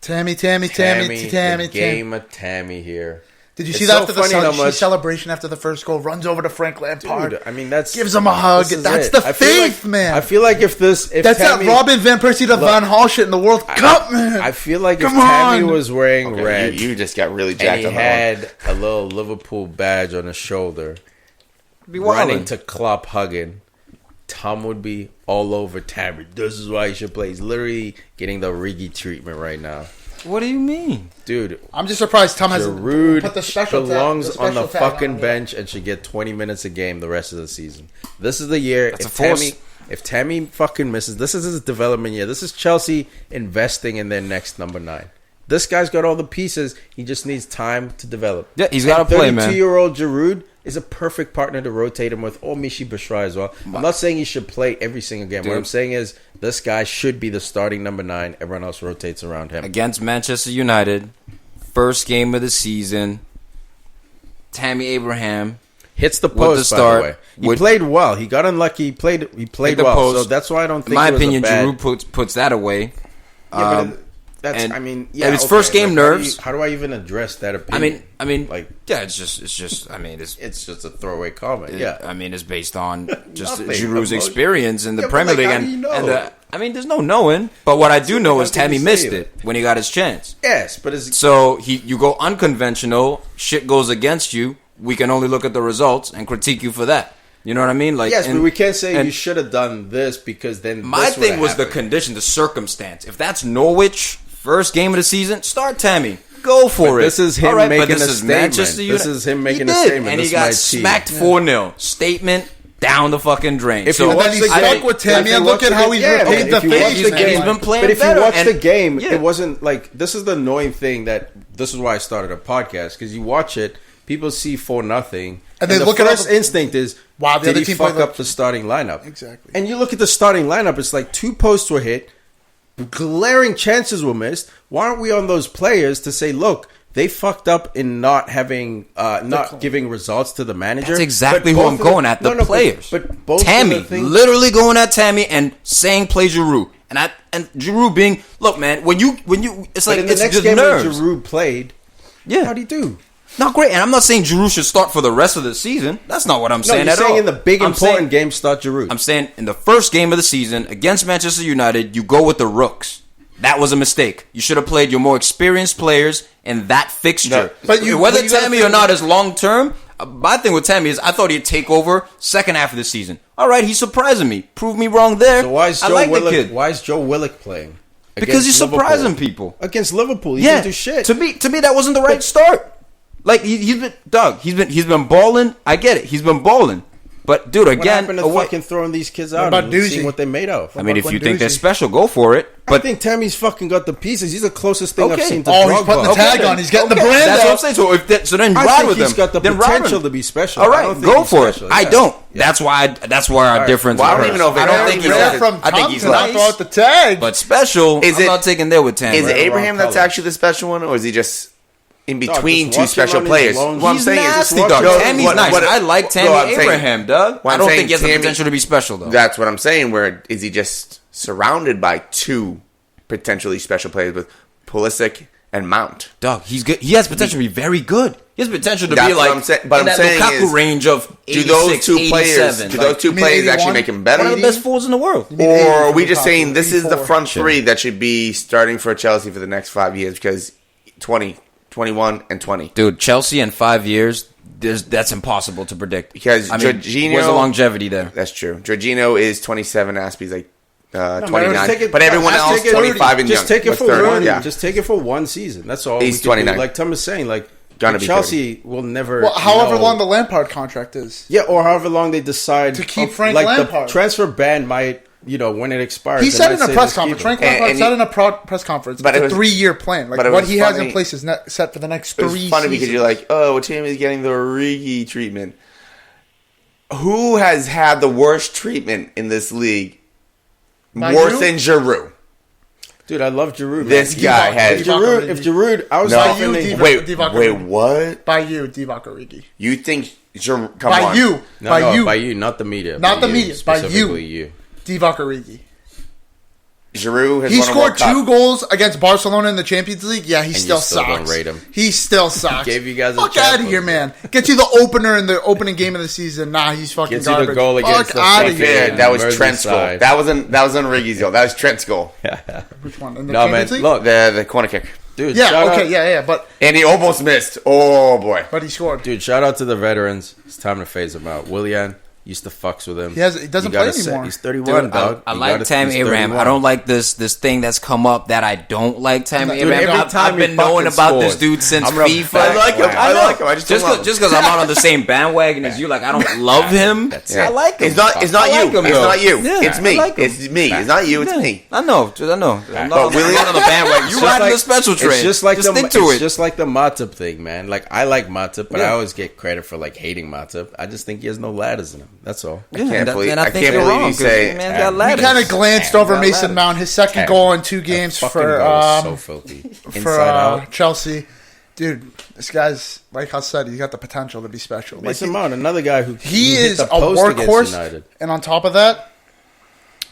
Tammy. The game of Tammy here. Did you It's see that so after the funny how much- celebration after the first goal? Runs over to Frank Lampard. Dude, I mean that's Gives him a hug. this is That's it. the I feel faith, man. I feel like if That's Tammy, that Robin Van Persie to Van Hal shit in the World Cup, man. I feel like Come if Tammy on. was wearing Okay, red you just got really and jacked he on that one. had a little Liverpool badge on his shoulder, Be running wildin'. to Klopp hugging, Tom would be all over Tammy. This is why he should play. He's literally getting the Origi treatment right now. What do you mean? Dude, I'm just surprised Tom has Giroud put the special belongs tag, on the special tag fucking it. bench and should get 20 minutes a game the rest of the season. This is the year. That's a force. If Tammy fucking misses, this is his development year. This is Chelsea investing in their next number 9. This guy's got all the pieces. He just needs time to develop. Yeah, he's got to play, man. 32-year-old Giroud is a perfect partner to rotate him with, or Michy Batshuayi as well. I'm not saying he should play every single game. What Dude. I'm saying is this guy should be the starting number 9. Everyone else rotates around him. Against Manchester United, first game of the season, Tammy Abraham Hits the With post, the by start, the way. He with- played well. He got unlucky. He played the well. post. So that's why I don't think In my it was opinion, a bad... Giroud puts that away. Yeah, but that's, and- I mean, and his first game nerves. How do I even address that opinion? I mean, like, yeah, it's just. I mean, it's just a throwaway comment. Yeah. I mean, it's based on just Nothing. Giroud's Emotion. experience in the Yeah, but, Premier like, League. how do you know? And I mean, there's no knowing. But what I do know is how can Tammy you missed say it when he got his chance. Yes, but is So you go unconventional. Shit goes against you. We can only look at the results and critique you for that. You know what I mean? Like, yes, but we can't say and you should have done this because then my this thing would've was the happened. condition, the circumstance. If that's Norwich first game of the season, start Tammy. Go for But it. this is him All right, making but this a is statement. Manchester This United. is him making He a did, statement. and This he is my got team. smacked 4-0. Statement down the fucking drain. If so you And watch then he the stuck game- with Tammy, if you and look watch at the how game- he's yeah, repaid but the if you watch favor. the man. He's been playing But if better, you watch and- the game, yeah. it wasn't like this is the annoying thing that this is why I started a podcast because you watch it, people see 4-0 And they the look at first all the- instinct is Wow, the did other he team fuck played up the starting lineup? Exactly. And you look at the starting lineup, it's like 2 posts were hit, glaring chances were missed. Why aren't we on those players to say, look, They fucked up in not having, not giving results to the manager. That's exactly But who both I'm of going at. The players. But both Tammy, of the things, literally going at Tammy and saying play Giroud. And Giroud being, look, man, when you, it's like, in the it's next just game nerves. when Giroud played, Yeah. how'd he do? Not great. And I'm not saying Giroud should start for the rest of the season. That's not what I'm saying you're at saying all. in the big I'm important saying- game, start Giroud. I'm saying in the first game of the season against Manchester United, you go with the rooks. That was a mistake. You should have played your more experienced players in that fixture. But you- Whether but you gotta Tammy think- or not is long term, my thing with Tammy is I thought he'd take over second half of the season. All right, he's surprising me. Prove me wrong there. So why is I Joe like the Willock? kid. Why is Joe Willock playing? Because he's against surprising Liverpool? people. Against Liverpool, he Yeah, didn't do shit. to me, that wasn't the right start. Like he's been, Doug. He's been balling. I get it. He's been balling. But dude, what again, happened to fucking throwing these kids out about and Doozy? seeing what they made of? I mean, if you Guendouzi. think they're special, go for it. I But think Tammy's fucking got the pieces. He's the closest thing I've Okay. seen to Oh, Drogba. he's putting the tag on. He's getting the Okay, brand That's what I'm out. saying. So then I ride think with he's him. got the Then ride with potential him. to be special. All I right, don't think go he's for special. it. I Yeah. don't. That's why our difference. Well, I is don't even know if I don't it's think he's rare that. from I think he's Thompson, I nice. thought the tag. But special, Is I'm it- not taking there with Tammy. Is it Abraham wrong that's color. actually the special one, or is he just in Dog, between just two watch him special on his players? loans. What I'm He's saying nasty, is, dog. No, Tammy's what- nice. what- I like Tammy no, I'm saying- Abraham, Doug. what I I'm don't saying, think he has the Tammy- potential to be special, though. That's what I'm saying. Where is he just surrounded by two potentially special players with Pulisic and Mount? Dog, he's good. He has potential to be very good. He has potential to That's be what like I'm saying- but in I'm that saying Lukaku is, range of Do 86, those two players? 87. Do Like, those two You mean players actually 81? make him better? one of the best forwards in the world. mean Or 80 are for we just Lukaku, saying this is the 84? front three that should be starting for Chelsea for the next 5 years? Because 20, 21, and 20. Dude, Chelsea in 5 years, that's impossible to predict. Because I mean, Jorginho- where's the longevity there? That's true. Jorginho is 27. Aspie's like 29. take it- But everyone just else take it- 25 and young. Just take it What's for 30? one. Yeah. Just take it for one season. That's all. He's we can do. 29. Like Tom is saying, like Gonna be Chelsea will never. Well, however know. long the Lampard contract is. Yeah, or however long they decide To keep of- Frank like Lampard. the transfer ban might, when it expires. He they said might in a say press just conference. keep Frank it. Lampard And said he- in a press conference. But It's it a was- 3-year plan. but Like it what was he has funny- in place is set for the next It 3 was seasons. funny because you're like, oh, Tammy's getting the Origi treatment. Who has had the worst treatment in this league? By Worse you? than Giroud. Dude, I love Giroud. man. This guy has. If Giroud, I was No. talking you, to Divock- Wait, Divock wait, Origi. what? By you, Divock Origi. You think Giroud? Come By on. you. No, by no, you. by you, not the media. Not by the you, media, by you. specifically you. Divock Origi. Giroud has He won a scored World Cup. 2 goals against Barcelona in the Champions League. Yeah, he you still still sucks. don't rate him. He still sucks. Gave you guys a Fuck chance out of on here, him. man. Get you the opener in the opening game of the season. Nah, he's fucking Gets you the garbage. goal against Fuck the out of fucking- here. Yeah, that was Trent's goal. Merseyside. That wasn't Origi's goal. That was Trent's goal. Which one? In the No, man, Champions League? look, The corner kick. dude. Yeah, shout okay, out, yeah, but And he almost missed. Oh, boy. he scored. Dude, shout out to the veterans. It's time to phase them out. Willian used to fucks with him. He doesn't You gotta play anymore. He's 31, Dude, dog. I You like gotta- Tammy he's Abraham. 31. I don't like this thing that's come up that I don't like Tammy Dude, Abraham. every I've time he been knowing fucking about this scores. dude since I'm real- FIFA. I like him. I like him. I just don't love him. just because I'm not on the same bandwagon as you, like I don't love him. Yeah. I like him. It's not you. I like him, It's though. not you. Yeah, It's me. I like him. It's me. It's not you. It's Yeah, me. I know. I'm not, But I'm not on the bandwagon. You It's riding like- the special train. It's just like just the stick to it's it. just like the Matip thing, man. Like I like Matip, but I Yeah. always get credit for like hating Matip. I just think he has no ladders in him. That's all. I can't and believe. and I think can't you're believe wrong, you 'cause, say. man, got He ladders. kind of glanced Damn, over that Mason matters. Mount, his second Damn. goal in 2 games That for fucking goal is so filthy. for Inside out. Chelsea. Dude, this guy's, like I said, he's got the potential to be special. Like, Mason Mount, another guy who he hit is the a post against workhorse, United. and on top of that,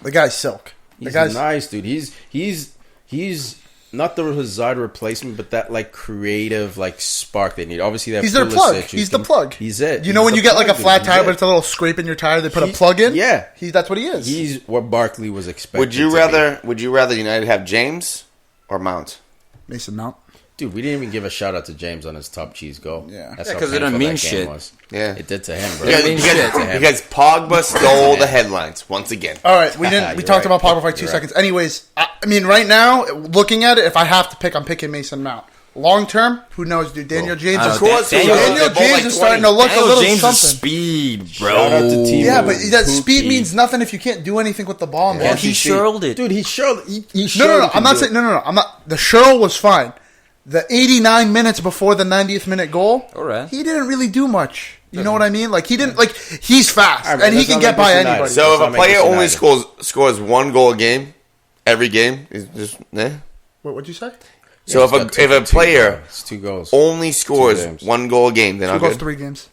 the guy's silk. The He's guy's nice, dude. He's not the Hazard replacement, but that like creative like spark they need. Obviously, they have he's their Pulisic, plug. who He's the can- plug. He's it. You know He's when the you get like a plug, flat dude. tire, He's but it. it's a little scrape in your tire, they put a He- plug in? Yeah. That's what he is. He's what Barkley was expecting. Would you rather United have James or Mount? Mason Mount. Dude, we didn't even give a shout out to James on his top cheese goal. Yeah. That's Yeah, how 'cause it painful don't mean that game shit. was. Yeah. It did to him, bro. Because, It means shit to him. because Pogba stole the headlines once again. All right, we didn't. We You're talked right. about Pogba for like 2 You're seconds. Anyways, I mean, right now, looking at it, if I have to pick, I'm picking Mason Mount. Long term, who knows, dude? Daniel James. I Is, don't know. Daniel They're both James like is starting 20. to look a Daniel little James something. is speed, bro. Shout out to Timo. Yeah, but that speed Pukki. means nothing if you can't do anything with the ball, Well, man. he shirled it. Dude, he showed. He No, showed no, he no. can I'm not do saying. it. No. I'm not. The Sherl was fine. The 89 minutes before the 90th minute goal, All right. he didn't really do much. You know what I mean? Like he didn't. Like he's fast All right, and he let's can not get make by this United. anybody. So Let's if not a make player this only United. scores 1 goal a game, every game, is just What'd you say? So He's got if a player it's 2 goals. only scores games. 1 goal a game, then 2 I'm goals, good. 3 games.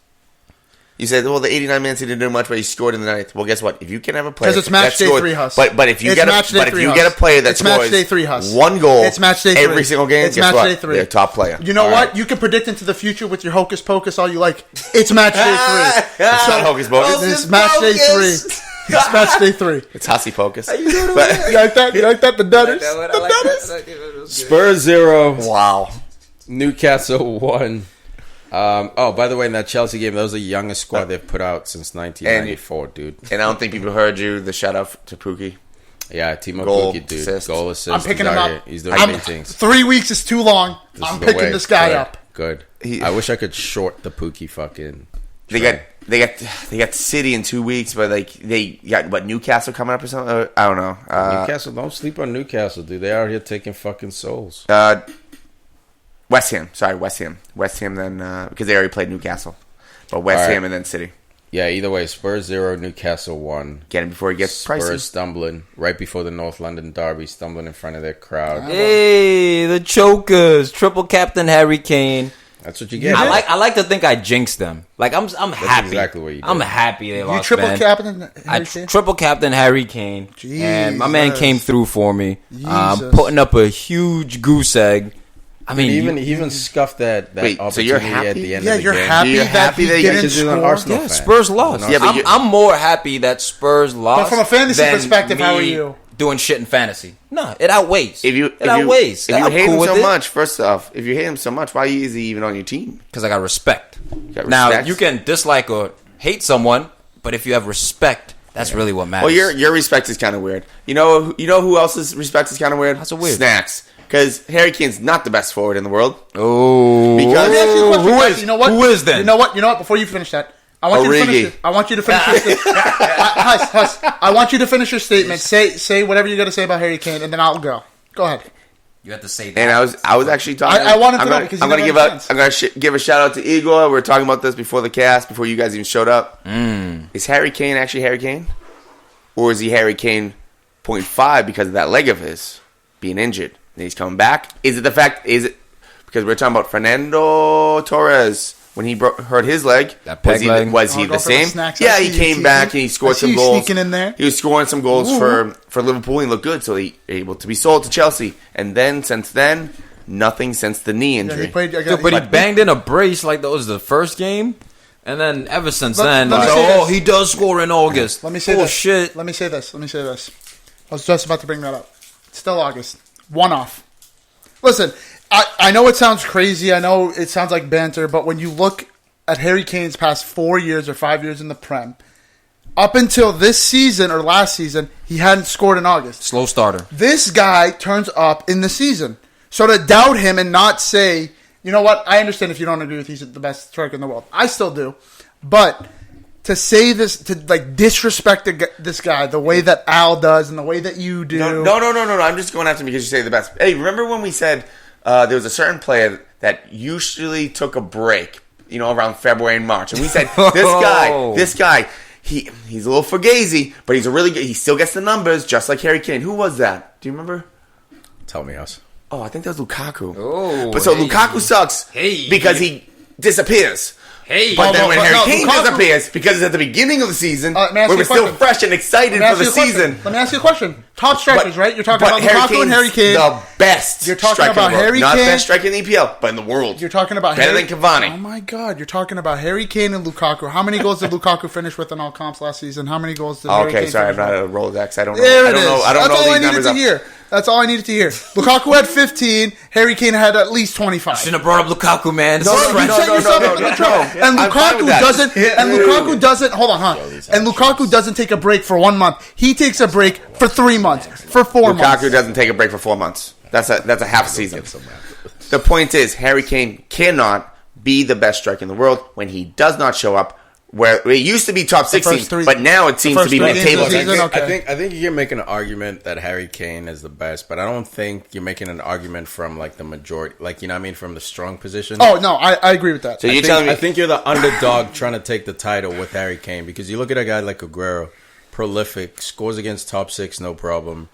You said, well, the 89 minutes he didn't do much, but he scored in the 9th. Well, guess what? If you can have a player, Because it's match that day scores- 3 Huss. But if you It's get match day a 3 get a Huss. player that It's match scores day 3 Huss. 1 goal, It's match day 3. every single game, It's guess match what? day 3. They're a top player. You know what? You can predict into the future with your hocus pocus all you like. It's match day 3. It's not hocus pocus. It's match day 3. It's match day 3. It's hussy pocus. But, You like that? You like that? The Dutters? Spurs 0, wow. Newcastle 1. By the way, in that Chelsea game, that was the youngest squad they've put out since 1994, dude. And I don't think people heard you. The shout out to Pukki. Yeah, Timo Goal, Pukki, dude. assist. Goal assist. I'm picking He's him out up. here. He's doing big things. 3 weeks is too long. This I'm is the picking way. this guy Good. up. Good. I wish I could short the Pukki fucking. They got City in 2 weeks, but they got Newcastle coming up or something. I don't know. Newcastle, don't sleep on Newcastle, dude. They out here taking fucking souls. West Ham. Sorry, West Ham. West Ham then because they already played Newcastle, but West Ham and then City. Yeah, either way, Spurs 0, Newcastle 1. Get him before he gets Spurs pricey. stumbling right before the North London derby, stumbling in front of their crowd. Hey, the chokers, triple captain Harry Kane. That's what you get. I like to think I jinxed them. Like I'm happy. exactly what you did. I'm happy they You lost. triple man. captain I Harry Kane? triple captain Harry Kane, and my man Jesus. came through for me, Jesus. putting up a huge goose egg. I mean, He even scuffed that Wait, so opportunity you're at happy? the end Yeah, of the you're game. happy You're that happy he that you- didn't Because you're an score? Arsenal yeah, fan. Spurs lost. Yeah, but I'm more happy that Spurs lost. from a fantasy than perspective, how are me you? doing shit in fantasy? No, it outweighs. If you outweighs. if you I'm hate cool him with so it. much, first off, if you hate him so much, why is he even on your team? Because I got respect. got Now respect? you can dislike or hate someone, but if you have respect, that's really what matters. Well, your respect is kind of weird. You know who else's respect is kind of weird? How's it weird? Snacks. Because Harry Kane's not the best forward in the world. Oh, Because- Let me ask you a question, Who guys. is? You know what? Who is then? You know what? Before you finish that, I want you to finish Origi. it. I want you to finish your statement. Huss, I want you to finish your statement. Say whatever you got to say about Harry Kane, and then I'll go. Go ahead. You have to say that. And I was actually talking. I wanted to I'm know gonna, because you I'm gonna never give had a out. chance. I'm gonna give a shout out to Igor. We were talking about this before the cast, before you guys even showed up. Is Harry Kane actually Harry Kane, or is he Harry Kane 0.5 because of that leg of his being injured and he's coming back? Is it the fact? Is it because we're talking about Fernando Torres when he hurt his leg? That peg leg. Was he I'll go the for the same? snacks. Yeah, I he see came you back sneaking. and he scored I see some you goals. sneaking in there. He was scoring some goals for Liverpool and looked good, so he able to be sold to Chelsea. And then since then, nothing since the knee Yeah, injury. he played. But he banged in a brace like that was the first game, and then ever since Let- then, let me like, say oh, this. he does score in August. Let me say oh, this. shit. Let me say this. I was just about to bring that up. It's still August. One off. Listen, I know it sounds crazy. I know it sounds like banter, but when you look at Harry Kane's past 4 years or 5 years in the Prem, up until this season or last season, he hadn't scored in August. Slow starter. This guy turns up in the season. So to doubt him and not say, you know what, I understand if you don't agree with he's the best striker in the world. I still do. But to say this, to like disrespect this guy the way that Al does and the way that you do. No. I'm just going after him because you say the best. Hey, remember when we said there was a certain player that usually took a break, around February and March, and we said this guy, he's a little fugazi, but he's a really good. He still gets the numbers, just like Harry Kane. Who was that? Do you remember? Tell me, House. Oh, I think that was Lukaku. Oh, but so hey. Lukaku sucks because he disappears. Hey, But then when Harry Kane Lukaku- disappears, because it's at the beginning of the season, may I ask we you were a still question? fresh and excited for the season. Let me ask you a question. Top strikers, right? You're talking But about Lukaku and Harry Kane's Kane. the best. You're talking striker about in the world. Harry Not Kane. best striker in the EPL, but in the world. You're talking about better Harry than Cavani. Oh my God! You're talking about Harry Kane and Lukaku. How many goals did Lukaku finish with in all comps last season? How many goals did Harry Okay, Kane sorry, I'm finish not with? a Rolodex. I don't know. There I it don't is. know. I don't That's know all I these needed numbers. to hear. That's all I needed to hear. Lukaku had 15. Harry Kane had at least 25. shouldn't have brought up Lukaku, man. This No, is no, fresh. You set yourself up in trouble. And I'm fine with Lukaku that. doesn't. And Lukaku doesn't. Hold on, huh? And Lukaku doesn't take a break for 1 month. He takes a break for 3 months, for 4 months. Lukaku doesn't take a break for 4 months. That's a half season. The point is, Harry Kane cannot be the best striker in the world when he does not show up. Where it used to be top 16, but now it seems to be first 3 mid-table. games of the season, okay. I think you can make an argument that Harry Kane is the best, but I don't think you're making an argument from like the majority, like from the strong position. Oh no, I agree with that. So you're telling me? I think you're the underdog trying to take the title with Harry Kane because you look at a guy like Aguero, prolific, scores against top 6, no problem.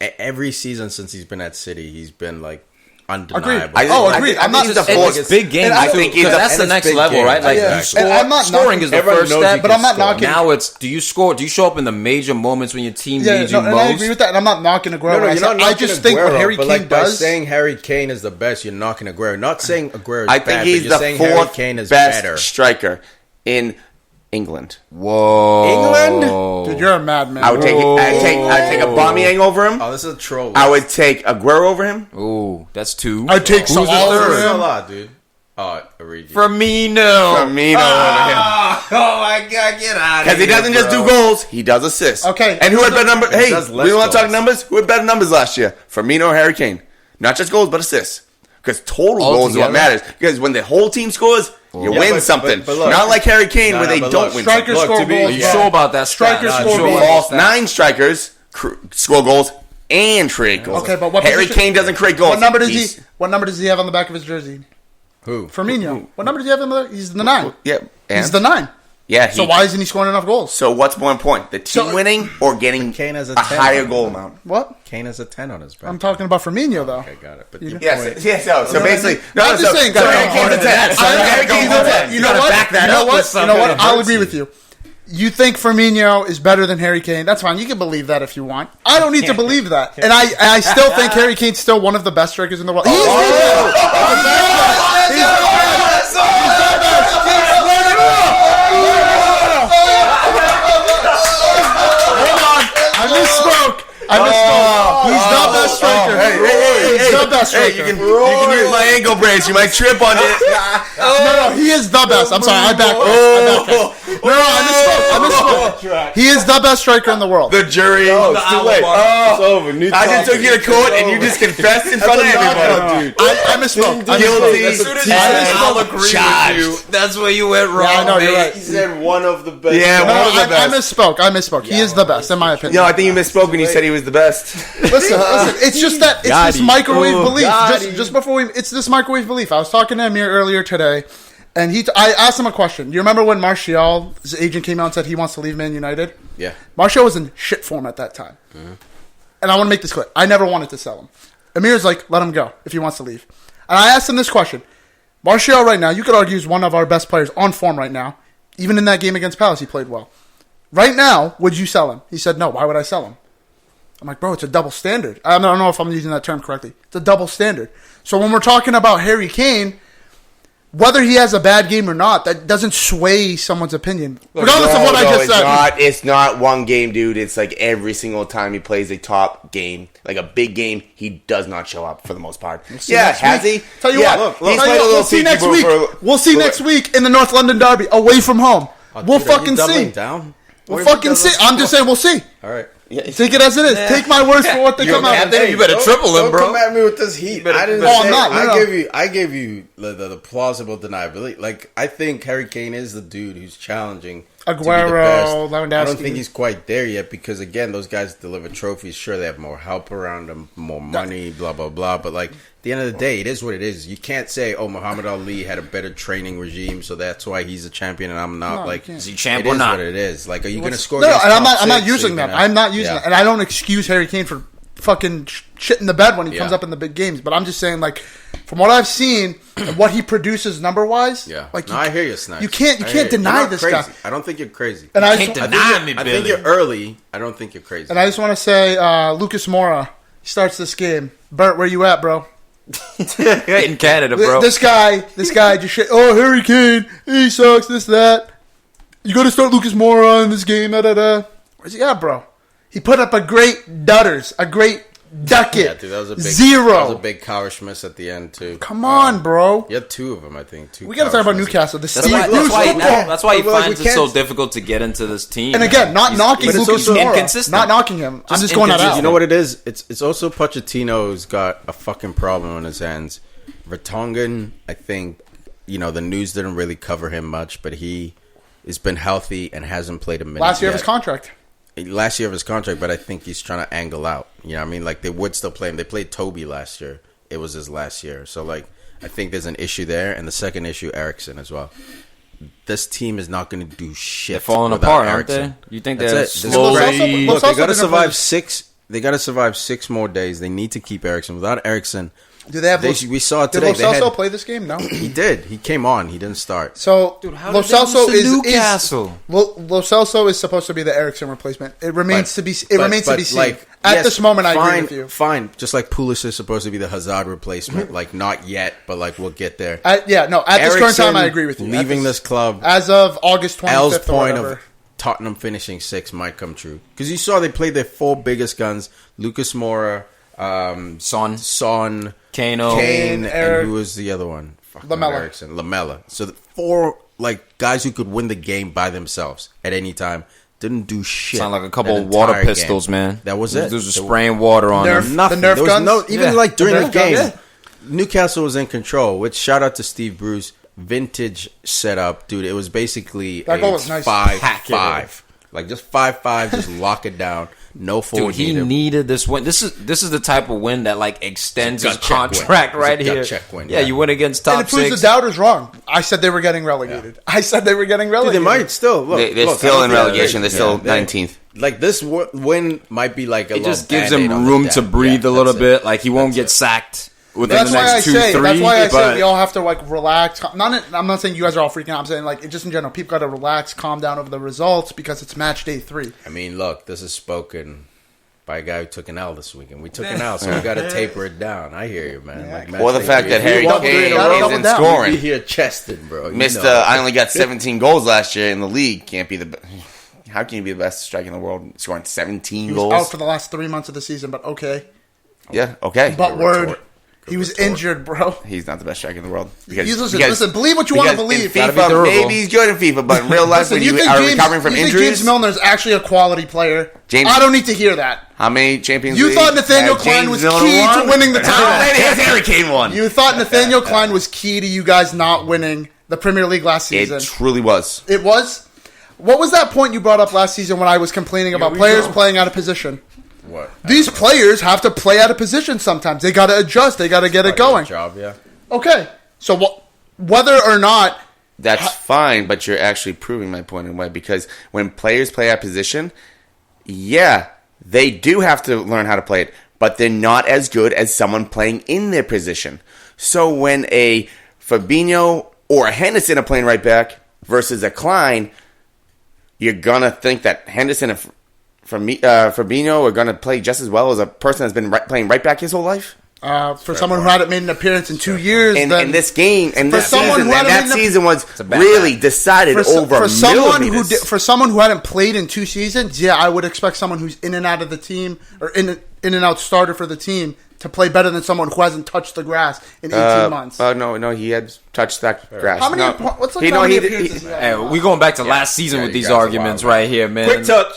Every season since he's been at City, he's been like undeniable. Agreed. I'm not he's just the fourth. It's big games. I think he's that's the and it's next big level, games. right? Like Yeah. you score, And I'm not scoring knocking- is the everyone first knows step, you but can I'm not score. knocking. Now it's do you score? Do you show up in the major moments when your team Yeah, needs you and I agree most? with that. And I'm not knocking Aguero. No, you're not I just think what Harry but Kane like by does. saying Harry Kane is the best, you're knocking Aguero. Not saying Aguero is I bad, think but he's you're the saying Harry fourth Kane is best better. striker in England. Whoa, England? Dude, you're a madman. I would take I'd take Aubameyang over him. Oh, this is a troll. I would take Aguero over him. Ooh, that's two. I'd take Who's the Salah over third? him. Salah, dude. Oh, Origi. Firmino. Firmino over him. Oh my God, get out of here! Because he doesn't just do goals, he does assists. Okay. And who had better numbers? Hey, does we less want to talk goals. numbers? Who had better numbers last year? Firmino or Harry Kane? Not just goals, but assists. Because total All goals is what together? matters. Because when the whole team scores, you Yeah, win but- something. but look- Not like Harry Kane No, where no, they but don't look, win strikers something. score to be- goals. Are you Yeah. sure about that? Strikers Stat? score Not goals. about All that. 9 strikers score goals and create goals. Okay, but what Harry position- Kane doesn't create goals. What number does He's- he? What number does he have on the back of his jersey? Who? Firmino. What number does he have on the? He's the 9. Yeah, and? He's the 9. Yeah. So why isn't he scoring enough goals? So what's more important, the team So- winning or getting Kane has a a 10 higher on goal him. amount? What? Kane has a 10 on his back. I'm talking about Firmino though. Okay, got it. But You your know- point- Yes. So basically, I'm just saying. So Harry Kane's a 10. So Harry Kane's a 10. You know what? You know what? You know what? I'll agree with you. You think Firmino is better than Harry Kane? That's fine. You can believe that if you want. I don't need to believe that, and I still think Harry Kane's still one of the best strikers in the world. He's the best. He's the best. I misspoke. He's the best striker. He's the best Hey, striker. you can use my ankle brace. You might trip on it. No, he is the best. I'm sorry, I back him. No, I misspoke. He is the best striker in the world. The jury. It's too late. It's over. New I just topic. took you to court and you just confessed in front of everybody. I misspoke. I Guilty. misspoke. As soon as he said, I'll "I'll agree with charged." you," that's where you went wrong. Yeah, I know, you're right. He said one of the best. Yeah, No, one of the I best. misspoke. He is the best, in my opinion. No, I think you misspoke when you said he was the best. Listen. It's just that it's Got this him. microwave Oh, belief. got Just before it's this microwave belief. I was talking to Amir earlier today, and I asked him a question. Do you remember when Martial's agent came out and said he wants to leave Man United? Yeah. Martial was in shit form at that time, and I want to make this clear. I never wanted to sell him. Amir's like, let him go if he wants to leave. And I asked him this question: Martial right now, you could argue is one of our best players on form right now. Even in that game against Palace, he played well. Right now, would you sell him? He said, no. Why would I sell him? I'm like, bro, it's a double standard. I don't know if I'm using that term correctly. It's a double standard. So when we're talking about Harry Kane, whether he has a bad game or not, that doesn't sway someone's opinion. Regardless of what I just said. It's not one game, dude. It's like every single time he plays a top game, like a big game, he does not show up for the most part. Yeah, has he? Tell you Yeah, what, he's played a little we'll see next peekaboo week. for- We'll see next week in the North London Derby, away from home. We'll Dude, are you fucking doubling see. Down? We'll fucking see. I'm just saying, we'll see. All right. Take it as it is. Take my words for what they come out with. You better triple him, Don't bro. come at me with this heat. I didn't Oh, I'm say. not. No, no. I gave you the plausible deniability. Like I think Harry Kane is the dude who's challenging to be the Aguero, best. Lewandowski. I don't think he's quite there yet because again, those guys deliver trophies. Sure, they have more help around them, more money, blah blah blah. But like at the end of the day, it is what it is. You can't say, "Oh, Muhammad Ali had a better training regime, so that's why he's a champion and I'm not." No, like, you can't. Is he champ it or is not? what it is. Like, are you going to score? No, against and I'm top not six, using so that. you're gonna- I'm not using Yeah. that, and I don't excuse Harry Kane for fucking shit in the bed when he comes Yeah. up in the big games. But I'm just saying, like, from what I've seen and what he produces number wise, Yeah, like no, I hear you, Snipes. You can't I hear you. deny You're not this crazy. guy. I don't think you're crazy. And I Can't just, deny me, I Billy. think you're early. I don't think you're crazy. and I just want to say, Lucas Moura starts this game. Bert, where you at, bro? In Canada, bro. This guy just shit. Oh, Harry Kane, he sucks. This that. You got to start Lucas Moura in this game. Da, da, da. Where's he at, bro? He put up a great dudders, a great ducket. Yeah, dude, that was a big zero. That was a big Cowers miss at the end too. Come on, bro. You had two of them, I think. Two. We got to talk about Cowers misses. Newcastle. The That's Steve why, Bruce football. that's why he But, like, finds we it so can't- difficult to get into this team. And again, not knocking but it's Lucas also Moura. inconsistent. Not knocking him. I'm just going that out. You know what it is? It's also Pochettino's got a fucking problem on his hands. Vertonghen, I think, the news didn't really cover him much, but he has been healthy and hasn't played a minute. Last year of yet. his contract. Last year of his contract, but I think he's trying to angle out. You know what I mean? Like, they would still play him. They played Toby last year. It was his last year. So, like, I think there's an issue there. And the second issue, Eriksen as well. This team is not going to do shit. They're falling without apart, aren't Eriksen. they? You think That's they're it. slowly... Los also- Look, they got to didn't survive play- six. They got to survive 6 more days. They need to keep Eriksen. Without Eriksen, Do they have? We saw it Did today. Lo Celso play this game? No, He did. He came on. He didn't start. So How Lo did they lose Celso to is Newcastle? Lo Celso is supposed to be the Eriksen replacement. It remains to be. It remains to be seen. Like, At yes, this moment, I fine, agree with you. Fine. Just like Pulis is supposed to be the Hazard replacement. Like, not yet, but like we'll get there. At this current time, I agree with you. Leaving this club as of August 25th L's or point whatever. of Tottenham finishing 6th might come true. Because you saw they played their 4 biggest guns: Lucas Moura, Son, Kane, Kane, and who was the other one? Lamella. So the 4 like guys who could win the game by themselves at any time didn't do shit. Sound like a couple that of water entire pistols, game. man. That was it. There was spraying water on them. Nothing. The Nerf There was guns? even like during the Nerf game, guns? Newcastle was in control. Which shout out to Steve Bruce, vintage setup, dude. It was basically That goal was nice. 5-5, like just 5-5, just lock it down. No forward. Dude, he needed this win. This is the type of win that like extends his Gut check contract win. right It's a gut here. check win, yeah, yeah. you win against And top it proves 6. the doubters wrong. I said they were getting relegated. Dude, they might still look. They're look, still I in don't think relegation. They're still 19th. Like this win might be like a It just little gives Band-Aid him on the room dent. to breathe Yeah, a little that's bit. it. Like he won't get That's it. sacked within That's the why I next 2-3. say. That's why I say but we all have to like relax. I'm not saying you guys are all freaking out. I'm saying like just in general, people got to relax, calm down over the results because it's match day 3. I mean, look, this is spoken by a guy who took an L this weekend. We took an L, so we got to taper it down. I hear you, man. Yeah. Like, match Or the day fact 3. that If you Harry want Kane three in a row, isn't down. you scoring. be here chested, bro. You Missed. know. I only got 17 goals last year in the league. Can't be the. How can you be the best striker in the world scoring 17 He was goals? out for the last 3 months of the season, but okay. Yeah. Okay. But word, retort. he was retort. injured, bro. He's not the best striker in the world. Listen, believe what you want to believe. In Gotta be FIFA, durable. maybe he's good in FIFA, but in real life, Listen, when you think are recovering from you think injuries, James Milner is actually a quality player? James- I don't need to hear that. how many Champions You League thought Nathaniel has Klein James was Milner key to won? winning the title. How many has Harry Kane won? You thought Nathaniel Klein was key to you guys not winning the Premier League last season. It truly was. It was? What was that point you brought up last season when I was complaining about players playing out of position? What? These players have to play out of position sometimes. They got to adjust. They got to get it going. Job, yeah. Okay. So whether or not... That's fine, but you're actually proving my point in a way because when players play out position, yeah, they do have to learn how to play it, but they're not as good as someone playing in their position. So when a Fabinho or a Henderson are playing right back versus a Klein, you're gonna think that Henderson and Fabinho are gonna play just as well as a person that's been playing right back his whole life. For someone who hadn't made an appearance in 2 years, And then this game and this someone season, who and hadn't that been- season was a bad really back. decided over for someone millimeters. for someone who hadn't played in 2 seasons, yeah, I would expect someone who's in and out of the team or in and out starter for the team to play better than someone who hasn't touched the grass in 18 months. No, he had touched that grass. How many? No, What's like he, how no, many he, appearances? he, he had? Hey, we going back to last season Yeah, with you these guys are arguments wild, man. right here, man. quick touch.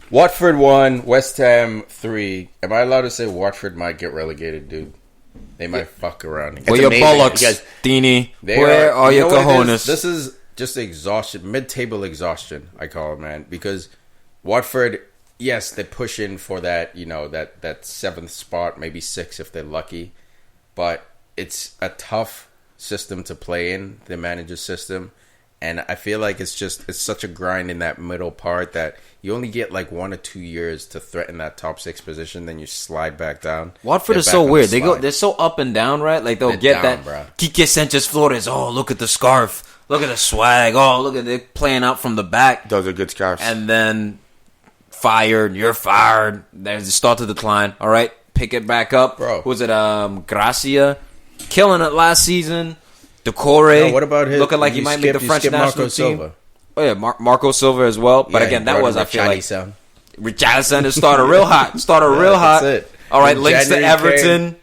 Watford 1, West Ham 3. Am I allowed to say Watford might get relegated, dude? They might fuck around. Where your amazing bollocks, because Dini? They Where are you your know what it cojones? is? This is just exhaustion, mid-table exhaustion, I call it, man. Because Watford, yes, they push in for that, that 7th spot, maybe 6 if they're lucky. But it's a tough system to play in, the manager system. And I feel like it's such a grind in that middle part that you only get like 1 or 2 years to threaten that top 6 position, then you slide back down. Watford Get is back so on the weird. slide. They're so up and down, right? Like they'll They're get down, that bro. Quique Sanchez Flores. Oh, look at the scarf. Look at the swag. Oh, look at they're playing out from the back. Those are good scarves. And then fired. You're fired. There's the start to decline. All right, pick it back up. Bro. Who was it? Gracia, killing it last season. Decore. No, what about his? Looking like he might make the French national Marco team. Silva. Oh yeah, Marco Silva as well. But Yeah, again, he that brought was in I feel like Richarlison. Richarlison has started real hot. Real hot. That's it. All right, When links to January Everton.